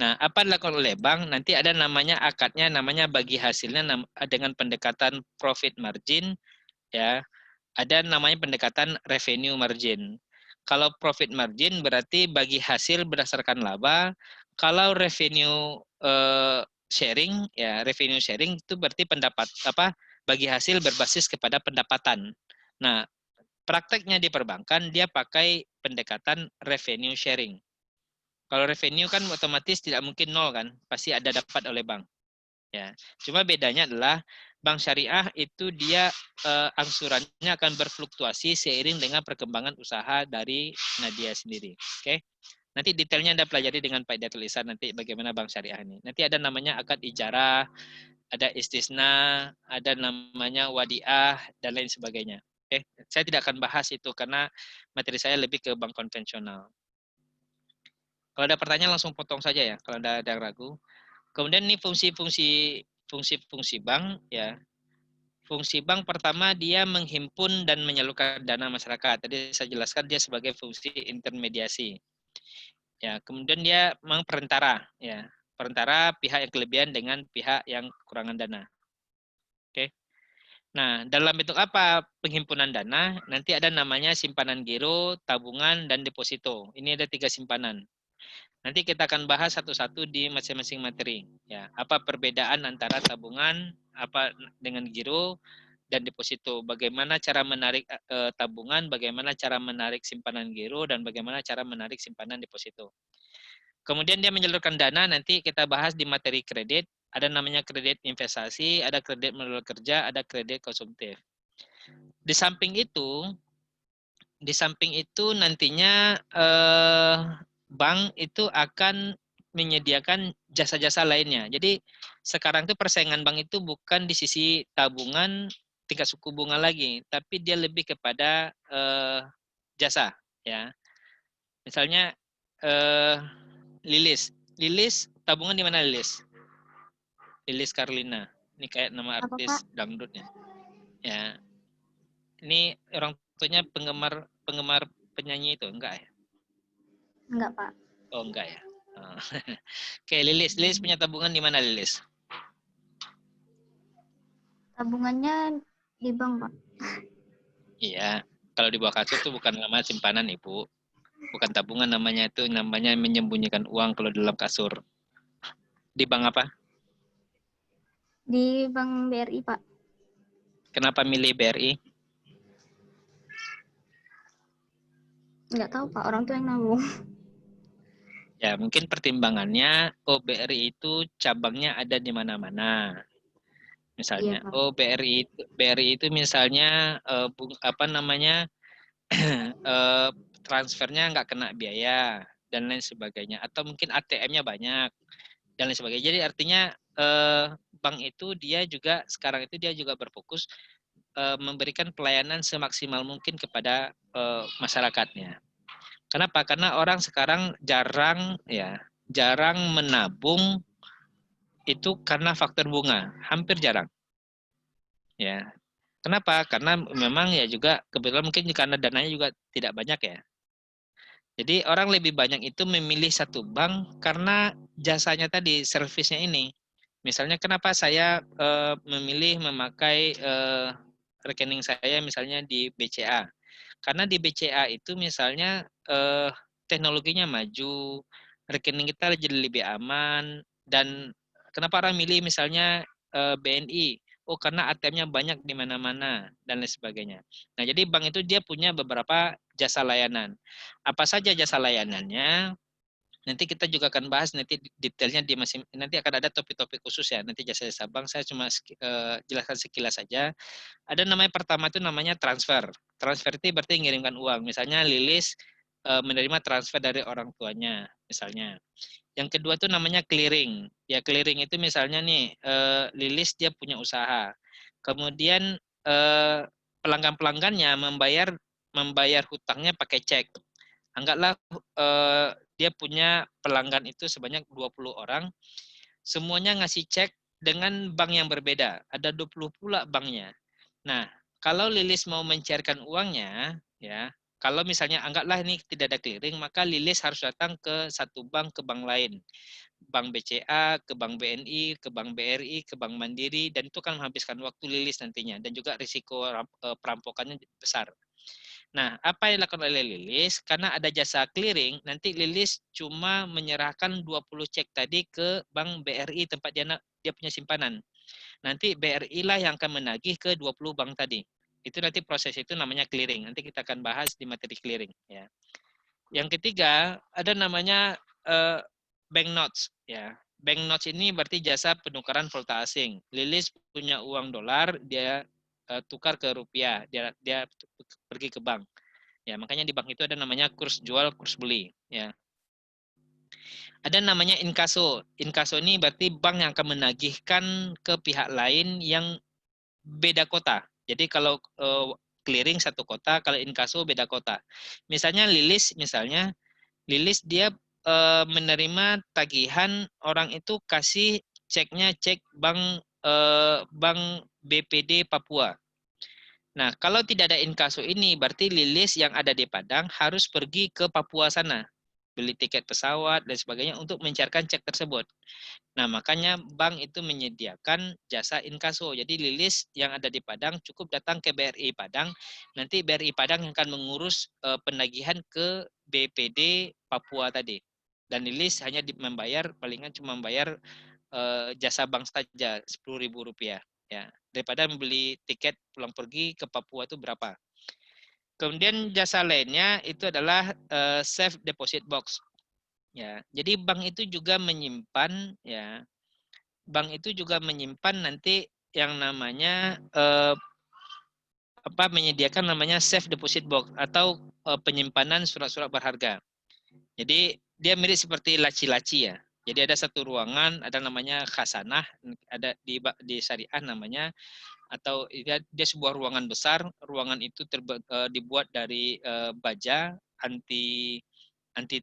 Nah, apa dilakukan oleh bank? Nanti ada namanya akadnya, namanya bagi hasilnya dengan pendekatan profit margin, ya. Ada namanya pendekatan revenue margin. Kalau profit margin berarti bagi hasil berdasarkan laba. Kalau revenue sharing, ya revenue sharing itu berarti pendapat bagi hasil berbasis kepada pendapatan. Nah, prakteknya di perbankan dia pakai pendekatan revenue sharing. Kalau revenue kan otomatis tidak mungkin nol kan, pasti ada dapat oleh bank. Ya, cuma bedanya adalah bank syariah itu dia angsurannya akan berfluktuasi seiring dengan perkembangan usaha dari Nadia sendiri. Oke. Nanti detailnya Anda pelajari dengan Pak Idatul Ihsan nanti bagaimana bank syariah ini. Nanti ada namanya akad ijarah, ada istisna, ada namanya wadiah dan lain sebagainya. Oke, saya tidak akan bahas itu karena materi saya lebih ke bank konvensional. Kalau ada pertanyaan langsung potong saja ya kalau ada ragu. Kemudian ini fungsi bank ya. Fungsi bank pertama dia menghimpun dan menyalurkan dana masyarakat. Tadi saya jelaskan dia sebagai fungsi intermediasi. Ya, kemudian dia memang perantara ya. Perantara pihak yang kelebihan dengan pihak yang kekurangan dana. Oke. Nah, dalam bentuk apa penghimpunan dana? Nanti ada namanya simpanan giro, tabungan, dan deposito. Ini ada 3 simpanan. Nanti kita akan bahas satu-satu di masing-masing materi. Ya, apa perbedaan antara tabungan, apa dengan giro dan deposito? Bagaimana cara menarik tabungan, bagaimana cara menarik simpanan giro, dan bagaimana cara menarik simpanan deposito. Kemudian dia menyalurkan dana. Nanti kita bahas di materi kredit. Ada namanya kredit investasi, ada kredit modal kerja, ada kredit konsumtif. Di samping itu nantinya bank itu akan menyediakan jasa-jasa lainnya. Jadi sekarang itu persaingan bank itu bukan di sisi tabungan tingkat suku bunga lagi, tapi dia lebih kepada jasa, ya. Misalnya Lilis tabungan di mana Lilis? Lilis Karlina. Ini kayak nama Apa, artis Pak? dangdutnya. Ya. Ini orang tuanya penggemar penyanyi itu enggak ya? Enggak, Pak. Oh enggak ya. Oh. Oke, Lilis. Lilis punya tabungan di mana, Lilis? Tabungannya di bank, Pak. Iya. Kalau di bawah kasur itu bukan nama simpanan, Ibu. Bukan tabungan namanya, itu namanya menyembunyikan uang kalau dalam kasur. Di bank apa? Di Bank BRI, Pak. Kenapa milih BRI? Nggak tahu, Pak. Orang tuh yang nabung. Ya, mungkin pertimbangannya, oh BRI itu cabangnya ada di mana-mana. Misalnya, Iya, Pak. oh BRI itu misalnya apa namanya transfernya nggak kena biaya dan lain sebagainya, atau mungkin ATM-nya banyak dan lain sebagainya. Jadi artinya bank itu dia juga sekarang itu dia juga berfokus memberikan pelayanan semaksimal mungkin kepada masyarakatnya. Kenapa? Karena orang sekarang jarang menabung itu karena faktor bunga, hampir jarang. Ya. Kenapa? Karena memang ya juga kebetulan mungkin karena dananya juga tidak banyak ya. Jadi orang lebih banyak itu memilih satu bank karena jasanya tadi, servisnya ini. Misalnya kenapa saya memilih memakai rekening saya misalnya di BCA. Karena di BCA itu misalnya teknologinya maju, rekening kita jadi lebih aman, dan kenapa orang milih misalnya BNI? Oh, karena ATM-nya banyak di mana-mana dan lain sebagainya. Nah, jadi bank itu dia punya beberapa jasa layanan. Apa saja jasa layanannya? Nanti kita juga akan bahas nanti detailnya di masing, nanti akan ada topik-topik khusus ya. Nanti jasa-jasa bank saya cuma jelaskan sekilas saja. Ada namanya pertama itu namanya transfer. Transfer itu berarti mengirimkan uang. Misalnya Lilis menerima transfer dari orang tuanya, misalnya. Yang kedua itu namanya clearing. Ya clearing itu misalnya nih Lilis dia punya usaha. Kemudian pelanggan-pelanggannya membayar hutangnya pakai cek. Anggaplah dia punya pelanggan itu sebanyak 20 orang. Semuanya ngasih cek dengan bank yang berbeda. Ada 20 pula banknya. Nah, kalau Lilis mau mencairkan uangnya, ya, kalau misalnya anggaplah ini tidak ada clearing, maka Lilis harus datang ke satu bank ke bank lain. Bank BCA, ke Bank BNI, ke Bank BRI, ke Bank Mandiri, dan itu kan menghabiskan waktu Lilis nantinya, dan juga risiko perampokannya besar. Nah, apa yang dilakukan oleh Lilis, karena ada jasa clearing, nanti Lilis cuma menyerahkan 20 cek tadi ke Bank BRI tempat dia punya simpanan. Nanti BRI lah yang akan menagih ke 20 bank tadi. Itu nanti proses itu namanya clearing. Nanti kita akan bahas di materi clearing. Ya. Yang ketiga, ada namanya bank notes. Ya. Bank notes ini berarti jasa penukaran valuta asing. Lilis punya uang dolar, dia tukar ke rupiah, dia pergi ke bank. Ya, makanya di bank itu ada namanya kurs jual, kurs beli. Ya. Ada namanya inkaso. Inkaso ini berarti bank yang akan menagihkan ke pihak lain yang beda kota. Jadi kalau clearing satu kota, kalau inkaso beda kota. Misalnya Lilis dia menerima tagihan orang itu kasih ceknya cek bank BPD Papua. Nah, kalau tidak ada inkaso ini, berarti Lilis yang ada di Padang harus pergi ke Papua sana, beli tiket pesawat dan sebagainya untuk mencairkan cek tersebut. Nah, makanya bank itu menyediakan jasa inkaso. Jadi Lilis yang ada di Padang cukup datang ke BRI Padang, nanti BRI Padang yang akan mengurus penagihan ke BPD Papua tadi. Dan Lilis hanya membayar, palingan cuma membayar jasa bank saja Rp10.000 ya, daripada membeli tiket pulang pergi ke Papua itu berapa. Kemudian jasa lainnya itu adalah safe deposit box. Ya, jadi bank itu juga menyimpan nanti yang namanya menyediakan namanya safe deposit box atau penyimpanan surat-surat berharga. Jadi dia mirip seperti laci-laci ya. Jadi ada satu ruangan, ada namanya khasanah, ada di syariah namanya, atau dia sebuah ruangan besar. Ruangan itu dibuat dari baja anti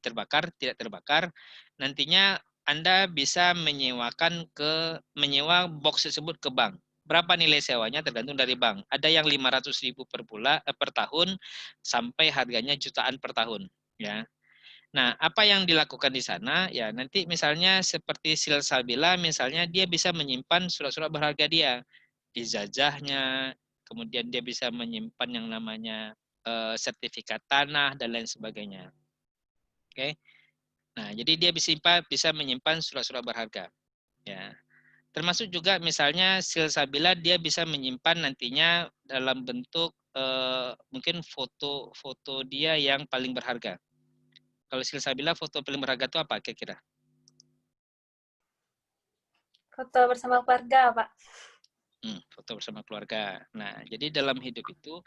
terbakar, tidak terbakar. Nantinya Anda bisa menyewa box tersebut ke bank. Berapa nilai sewanya tergantung dari bank. Ada yang 500.000 per tahun sampai harganya jutaan per tahun, ya. Nah, apa yang dilakukan di sana? Ya, nanti misalnya seperti silsabila, misalnya dia bisa menyimpan surat-surat berharga dia di jajahnya, kemudian dia bisa menyimpan yang namanya sertifikat tanah dan lain sebagainya. Oke. Nah, jadi dia bisa menyimpan surat-surat berharga. Ya. Termasuk juga misalnya silsabila dia bisa menyimpan nantinya dalam bentuk mungkin foto-foto dia yang paling berharga. Kalau silsabila foto paling berharga itu apa kira-kira? Foto bersama keluarga, Pak. Foto bersama keluarga. Nah, jadi dalam hidup itu,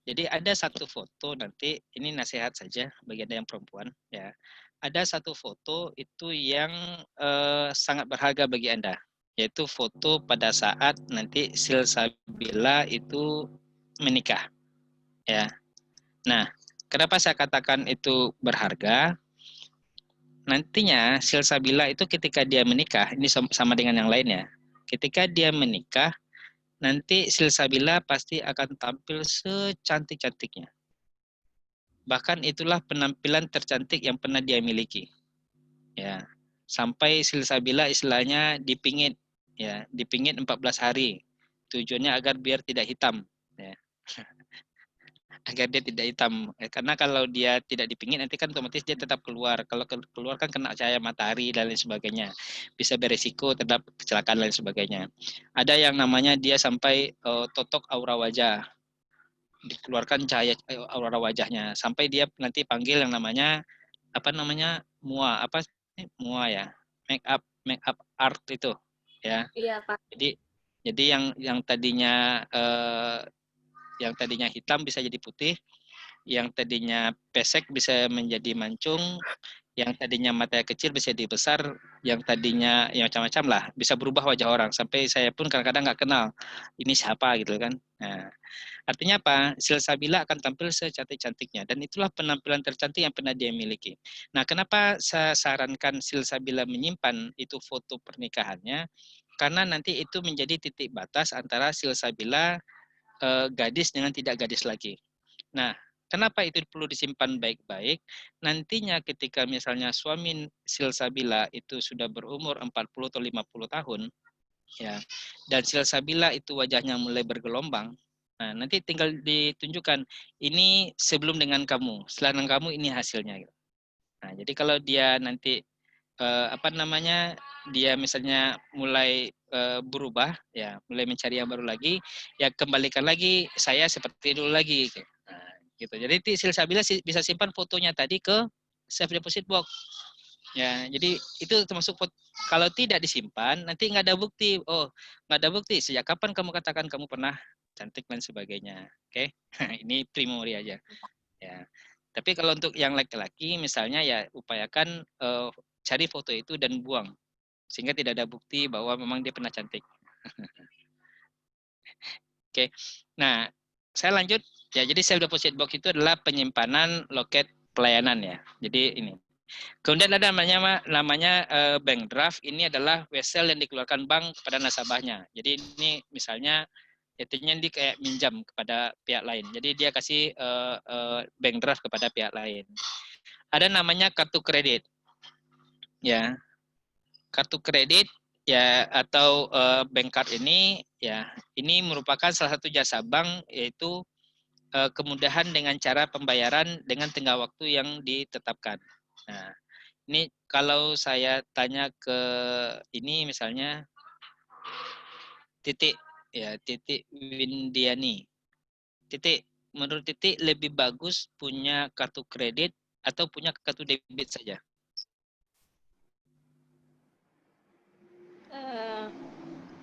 jadi ada satu foto nanti, ini nasihat saja bagi Anda yang perempuan, ya. Ada satu foto itu yang sangat berharga bagi Anda, yaitu foto pada saat nanti silsabila itu menikah, ya. Nah, kenapa saya katakan itu berharga? Nantinya silsabila itu ketika dia menikah, ini sama dengan yang lainnya. Ketika dia menikah, nanti silsabila pasti akan tampil secantik-cantiknya. Bahkan itulah penampilan tercantik yang pernah dia miliki. Ya. Sampai silsabila istilahnya dipingit, ya, dipingit 14 hari. Tujuannya agar biar tidak hitam, ya. Agar dia tidak hitam. Karena kalau dia tidak dipingit nanti kan otomatis dia tetap keluar. Kalau keluar kan kena cahaya matahari dan lain sebagainya. Bisa beresiko terhadap kecelakaan dan lain sebagainya. Ada yang namanya dia sampai totok aura wajah. Dikeluarkan cahaya aura wajahnya sampai dia nanti panggil yang namanya mua ya, make up art itu ya. Iya, Pak. Jadi yang tadinya hitam bisa jadi putih, yang tadinya pesek bisa menjadi mancung, yang tadinya matanya kecil bisa jadi besar, yang tadinya ya macam-macam lah, bisa berubah wajah orang. Sampai saya pun kadang-kadang nggak kenal ini siapa gitu kan. Nah, artinya apa? Silsabila akan tampil secantik-cantiknya dan itulah penampilan tercantik yang pernah dia miliki. Nah, kenapa saya sarankan silsabila menyimpan itu foto pernikahannya? Karena nanti itu menjadi titik batas antara silsabila gadis dengan tidak gadis lagi. Nah, kenapa itu perlu disimpan baik-baik? Nantinya ketika misalnya suami silsabila itu sudah berumur 40 atau 50 tahun, ya, dan silsabila itu wajahnya mulai bergelombang, nah nanti tinggal ditunjukkan, ini sebelum dengan kamu, setelah dengan kamu ini hasilnya. Nah, jadi kalau dia nanti dia misalnya mulai berubah, ya, mulai mencari yang baru lagi, ya kembalikan lagi saya seperti dulu lagi. Nah, gitu. Jadi silsabila bisa simpan fotonya tadi ke safe deposit box. Ya, jadi itu termasuk kalau tidak disimpan nanti nggak ada bukti. Oh, nggak ada bukti. Sejak kapan kamu katakan kamu pernah cantik dan sebagainya? Oke, ini primori aja. Ya. Tapi kalau untuk yang laki-laki, misalnya ya upayakan cari foto itu dan buang sehingga tidak ada bukti bahwa memang dia pernah cantik. Oke. Nah, saya lanjut. Ya, jadi safe deposit box itu adalah penyimpanan loket pelayanan ya. Jadi ini. Kemudian ada namanya bank draft. Ini adalah wesel yang dikeluarkan bank kepada nasabahnya. Jadi ini misalnya intinya dia kayak minjam kepada pihak lain. Jadi dia kasih bank draft kepada pihak lain. Ada namanya kartu kredit. Ya. Kartu kredit ya atau bank card ini ya ini merupakan salah satu jasa bank, yaitu kemudahan dengan cara pembayaran dengan tengah waktu yang ditetapkan. Nah, ini kalau saya tanya ke ini misalnya Titik Windiani. Titik, menurut Titik lebih bagus punya kartu kredit atau punya kartu debit saja?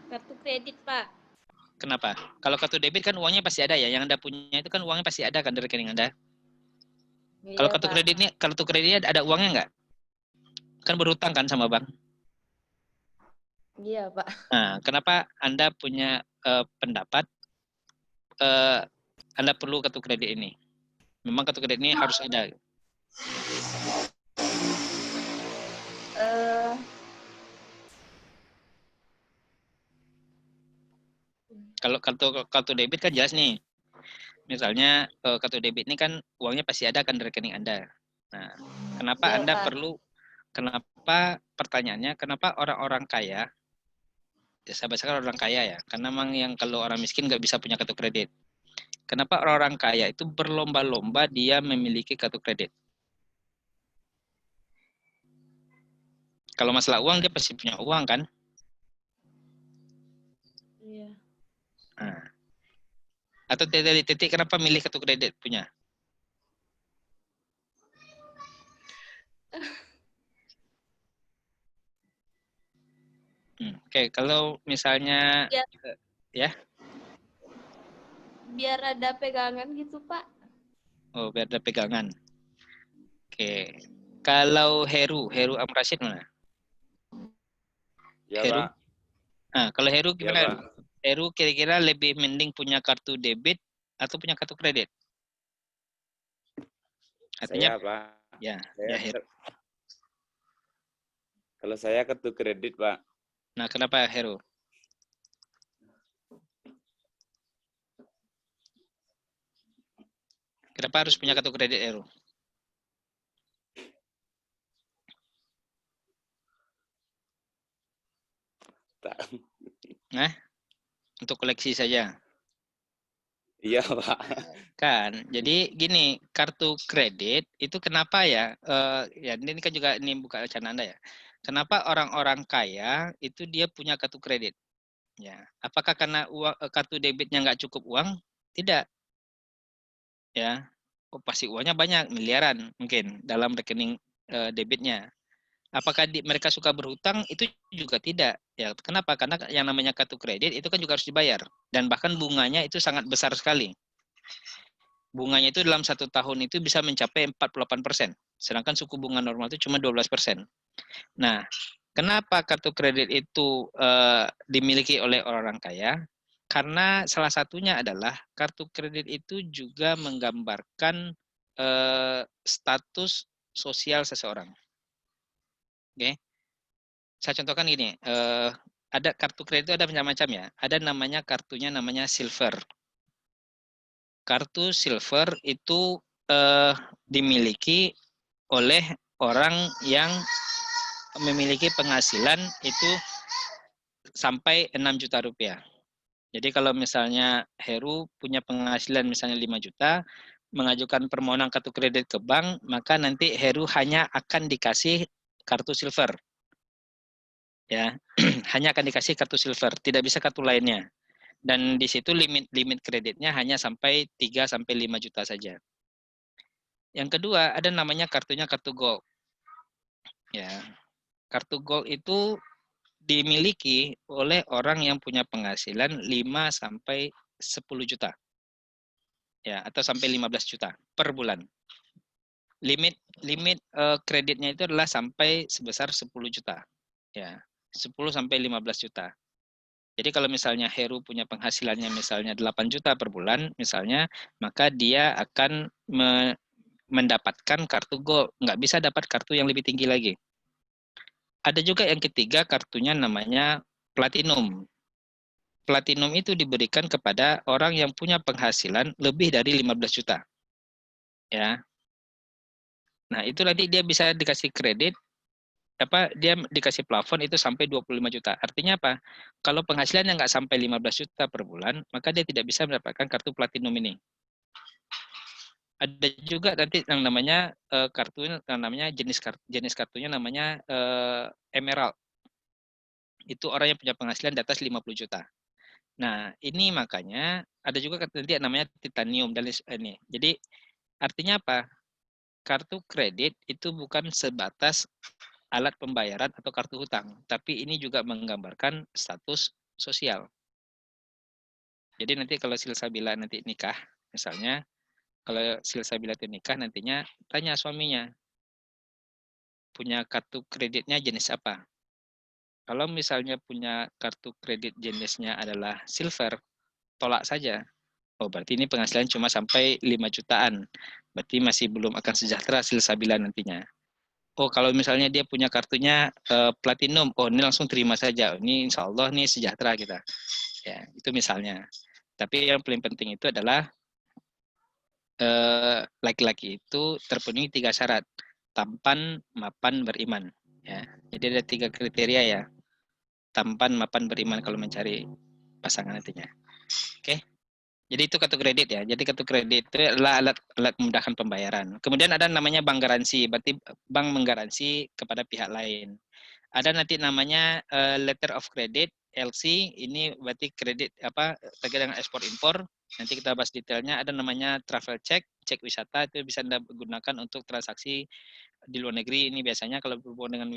Kartu kredit, Pak. Kenapa? Kalau kartu debit kan uangnya pasti ada ya. Yang Anda punya itu kan uangnya pasti ada kan di rekening Anda. Iya, Kalau Pak. kartu kreditnya ada uangnya nggak? Kan berhutang kan sama bank. Iya, Pak. Nah, kenapa Anda punya pendapat Anda perlu kartu kredit ini? Memang kartu kredit ini harus ada. Kalau kartu debit kan jelas nih. Misalnya kartu debit ini kan uangnya pasti ada kan di rekening Anda. Nah, Kenapa Iya, Anda Pak. kenapa pertanyaannya, kenapa orang-orang kaya, ya saya bacakan orang kaya ya, karena memang yang kalau orang miskin nggak bisa punya kartu kredit. Kenapa orang-orang kaya itu berlomba-lomba dia memiliki kartu kredit? Kalau masalah uang dia pasti punya uang kan? Iya. Nah. Atau dari titik kenapa milih kartu kredit punya? Oke, kalau misalnya Ya. ya, Biar ada pegangan gitu, Pak. oh biar ada pegangan. Oke, kalau Heru Amrasyid mana? Ya, Heru? Pak. Nah, kalau Heru Ya, gimana? Pak. Heru kira-kira lebih mending punya kartu debit atau punya kartu kredit? Artinya, Saya, Pak. ya Saya, Heru. kalau saya kartu kredit, Pak. Nah, kenapa Heru? Kenapa harus punya kartu kredit Heru? Tak. Nah, untuk koleksi saja. Iya, Pak. Kan, jadi gini, kartu kredit itu kenapa ya? Ya ini kan juga ini buka wacana Anda ya. Kenapa orang-orang kaya itu dia punya kartu kredit? Ya, apakah karena kartu debitnya nggak cukup uang? Tidak, ya. Oh, pasti uangnya banyak, miliaran mungkin dalam rekening debitnya. Apakah mereka suka berhutang? Itu juga tidak. Ya, kenapa? Karena yang namanya kartu kredit itu kan juga harus dibayar dan bahkan bunganya itu sangat besar sekali. Bunganya itu dalam 1 tahun itu bisa mencapai 48%. Sedangkan suku bunga normal itu cuma 12%. Nah, kenapa kartu kredit itu dimiliki oleh orang kaya? Karena salah satunya adalah kartu kredit itu juga menggambarkan status sosial seseorang. Oke, saya contohkan gini. Ada kartu kredit itu ada macam-macam ya. Ada namanya kartunya namanya silver. Kartu silver itu dimiliki oleh orang yang memiliki penghasilan itu sampai 6 juta rupiah. Jadi kalau misalnya Heru punya penghasilan misalnya 5 juta, mengajukan permohonan kartu kredit ke bank, maka nanti Heru hanya akan dikasih kartu silver. Ya, hanya akan dikasih kartu silver, tidak bisa kartu lainnya. Dan di situ limit kreditnya hanya sampai 3 sampai 5 juta saja. Yang kedua, ada namanya kartunya kartu gold. Ya. Kartu gold itu dimiliki oleh orang yang punya penghasilan 5 sampai 10 juta. Ya, atau sampai 15 juta per bulan. Limit kreditnya itu adalah sampai sebesar 10 juta. Ya, 10 sampai 15 juta. Jadi kalau misalnya Heru punya penghasilannya misalnya 8 juta per bulan misalnya, maka dia akan mendapatkan kartu gold. Nggak bisa dapat kartu yang lebih tinggi lagi. Ada juga yang ketiga kartunya namanya platinum. Platinum itu diberikan kepada orang yang punya penghasilan lebih dari 15 juta. Ya. Nah, itu nanti dia bisa dikasih kredit dia dikasih plafon itu sampai 25 juta. Artinya apa? Kalau penghasilannya nggak sampai 15 juta per bulan, maka dia tidak bisa mendapatkan kartu platinum ini. Ada juga nanti yang namanya kartu yang namanya jenis kartunya namanya emerald. Itu orang yang punya penghasilan di atas 50 juta. Nah, ini makanya ada juga nanti yang namanya titanium dan ini. Jadi artinya apa? Kartu kredit itu bukan sebatas alat pembayaran atau kartu hutang, tapi ini juga menggambarkan status sosial. Jadi nanti kalau Silsabila nanti nikah, misalnya, kalau Silsabila itu nikah nantinya tanya suaminya, punya kartu kreditnya jenis apa? Kalau misalnya punya kartu kredit jenisnya adalah silver, tolak saja. Oh, berarti ini penghasilan cuma sampai 5 jutaan. Berarti masih belum akan sejahtera Silsabila nantinya. Oh, kalau misalnya dia punya kartunya platinum, oh ini langsung terima saja. Ini insya Allah nih sejahtera kita. Ya, itu misalnya. Tapi yang paling penting itu adalah laki-laki itu terpenuhi 3 syarat. tampan, mapan, beriman. Ya, jadi ada 3 kriteria ya. Tampan, mapan, beriman kalau mencari pasangan nantinya. Oke. Jadi itu kartu kredit ya. Jadi kartu kredit itu adalah alat memudahkan pembayaran. Kemudian ada namanya bank garansi, berarti bank menggaransi kepada pihak lain. Ada nanti namanya letter of credit (LC), ini berarti kredit terkait dengan ekspor impor. Nanti kita bahas detailnya. Ada namanya travel check, cek wisata, itu bisa Anda gunakan untuk transaksi di luar negeri. Ini biasanya kalau berhubungan dengan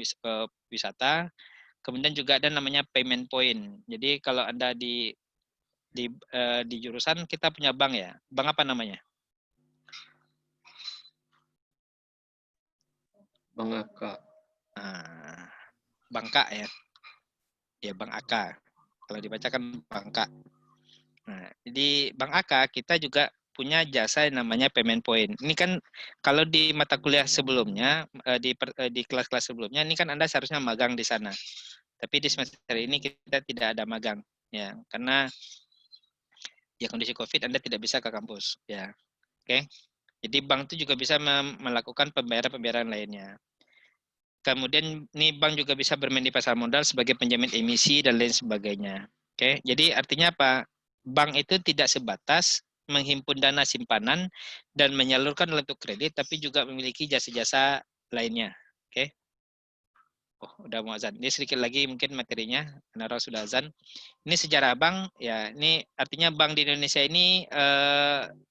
wisata. Kemudian juga ada namanya payment point. Jadi kalau Anda di jurusan kita punya bank ya. Bank apa namanya? Bang Aka. Nah, Bangka ya. Ya, Bank AK. Kalau dibacakan Bangka. Nah, di Bank AK kita juga punya jasa yang namanya payment point. Ini kan kalau di mata kuliah sebelumnya, di kelas-kelas sebelumnya, ini kan Anda seharusnya magang di sana. Tapi di semester ini kita tidak ada magang. Ya, karena ya kondisi COVID Anda tidak bisa ke kampus. Ya, oke. Jadi bank itu juga bisa melakukan pembayaran lainnya. Kemudian nih bank juga bisa bermain di pasar modal sebagai penjamin emisi dan lain sebagainya. Oke, jadi artinya apa? Bank itu tidak sebatas menghimpun dana simpanan dan menyalurkan dalam bentuk kredit, tapi juga memiliki jasa-jasa lainnya. Oke. Oh, udah mau azan. Ini sedikit lagi mungkin materinya, karena sudah azan. Ini sejarah bank, ya. Ini artinya bank di Indonesia ini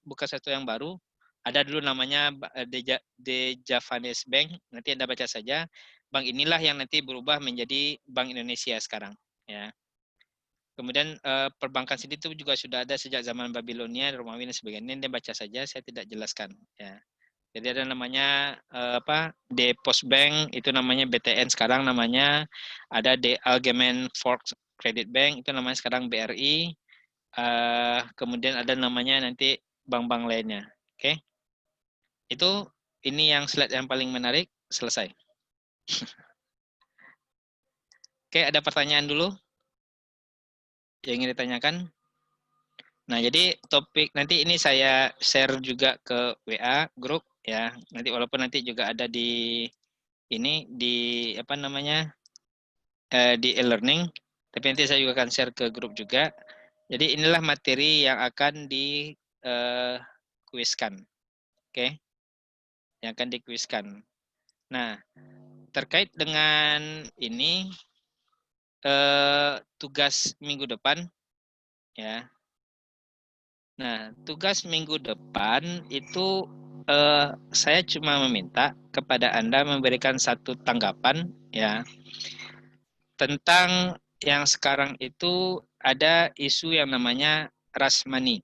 bukan sesuatu yang baru. Ada dulu namanya The Javanese Bank. Nanti Anda baca saja. Bank inilah yang nanti berubah menjadi Bank Indonesia sekarang. Ya. Kemudian perbankan sendiri itu juga sudah ada sejak zaman Babilonia, Romawi dan sebagainya. Ini Anda baca saja, saya tidak jelaskan. Ya. Jadi ada namanya The Post Bank, itu namanya BTN sekarang namanya. Ada The Algemeine Volks Credit Bank, itu namanya sekarang BRI. Kemudian ada namanya nanti bank-bank lainnya. Oke. Itu ini yang slide yang paling menarik, selesai. Oke, ada pertanyaan dulu yang ingin ditanyakan? Nah, jadi topik nanti ini saya share juga ke WA grup ya. Nanti walaupun nanti juga ada di ini di di e-learning, tapi nanti saya juga akan share ke grup juga. Jadi inilah materi yang akan di kuiskan. Oke. Yang akan dikuiskan. Nah, terkait dengan ini tugas minggu depan ya. Nah, tugas minggu depan itu saya cuma meminta kepada Anda memberikan satu tanggapan ya tentang yang sekarang itu ada isu yang namanya Rashmani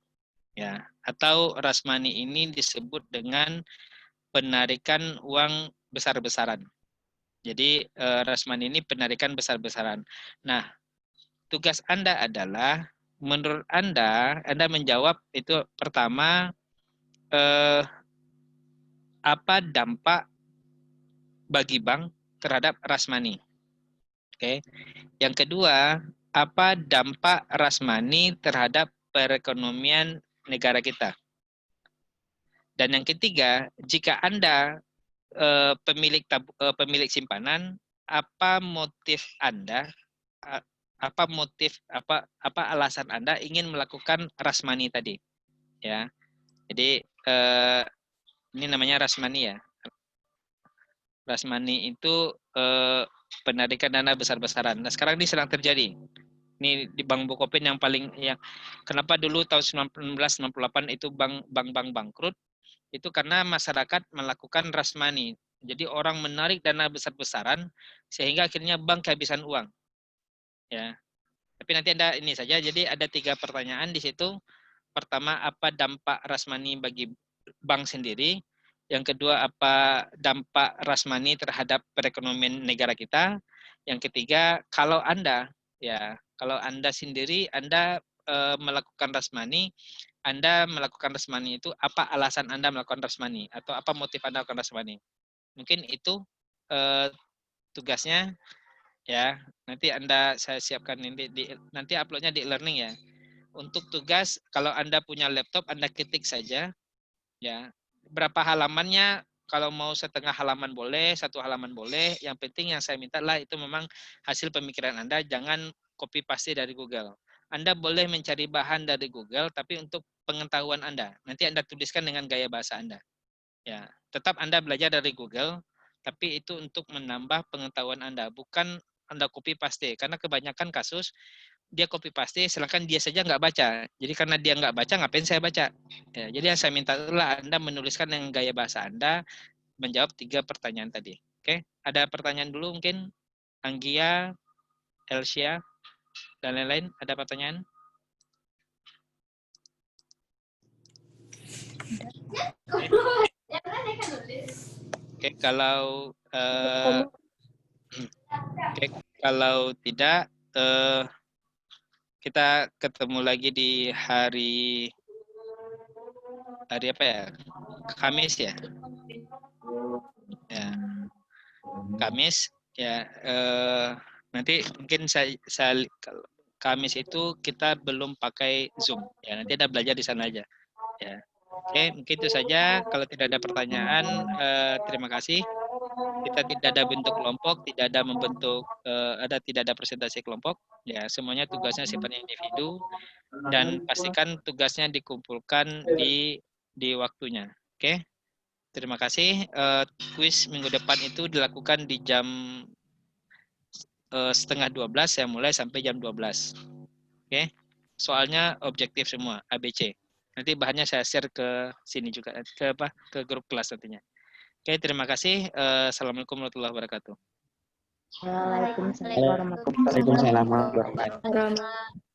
ya, atau Rashmani ini disebut dengan penarikan uang besar-besaran. Jadi Rashmani ini penarikan besar-besaran. Nah, tugas Anda adalah menurut Anda menjawab itu pertama apa dampak bagi bank terhadap Rashmani. Oke. Yang kedua, apa dampak Rashmani terhadap perekonomian negara kita? Dan yang ketiga, jika Anda pemilik simpanan, apa motif Anda? Apa alasan Anda ingin melakukan Rashmani tadi? Ya. Jadi ini namanya Rashmani ya. Rashmani itu penarikan dana besar-besaran. Nah, sekarang ini sedang terjadi. Ini di Bank Bukopin yang kenapa dulu tahun 1998 itu bank bangkrut, itu karena masyarakat melakukan Rashmani. Jadi orang menarik dana besar-besaran sehingga akhirnya bank kehabisan uang. Ya. Tapi nanti ada ini saja. Jadi ada 3 pertanyaan di situ. Pertama, apa dampak Rashmani bagi bank sendiri? Yang kedua, apa dampak Rashmani terhadap perekonomian negara kita? Yang ketiga, kalau Anda sendiri melakukan Rashmani, Anda melakukan Rashmani itu apa alasan Anda melakukan Rashmani atau apa motif Anda melakukan Rashmani? Mungkin itu tugasnya ya. Nanti saya siapkan nanti uploadnya di e-learning ya. Untuk tugas, kalau Anda punya laptop, Anda ketik saja ya. Berapa halamannya Kalau mau setengah halaman boleh, 1 halaman boleh. Yang penting yang saya minta lah itu memang hasil pemikiran Anda, jangan copy paste dari Google. Anda boleh mencari bahan dari Google, tapi untuk pengetahuan Anda. Nanti Anda tuliskan dengan gaya bahasa Anda. Ya, tetap Anda belajar dari Google, tapi itu untuk menambah pengetahuan Anda, bukan Anda copy paste. Karena kebanyakan kasus dia copy paste, sedangkan dia saja nggak baca. Jadi karena dia nggak baca, ngapain saya baca? Ya, jadi yang saya minta adalah Anda menuliskan dengan gaya bahasa Anda, menjawab 3 pertanyaan tadi. Oke, ada pertanyaan dulu mungkin Anggia, Elsia, dan lain-lain. Ada pertanyaan? Oke, kalau tidak, kita ketemu lagi di hari apa ya? Kamis ya. Ya, Kamis ya. Nanti mungkin saya Kamis itu kita belum pakai Zoom. Ya, nanti Anda belajar di sana aja. Ya. Oke, mungkin itu saja. Kalau tidak ada pertanyaan, terima kasih. Kita tidak ada bentuk kelompok, tidak ada presentasi kelompok. Ya, semuanya tugasnya sifatnya individu dan pastikan tugasnya dikumpulkan di waktunya. Oke. Terima kasih. Kuis minggu depan itu dilakukan di jam 11:30 saya mulai sampai jam 12. Oke. Soalnya objektif semua, ABC. Nanti bahannya saya share ke sini juga, ke grup kelas nantinya. Oke, terima kasih. Assalamualaikum warahmatullahi wabarakatuh. Waalaikumsalam warahmatullahi Waalaikumsalam warahmatullahi wabarakatuh. wabarakatuh.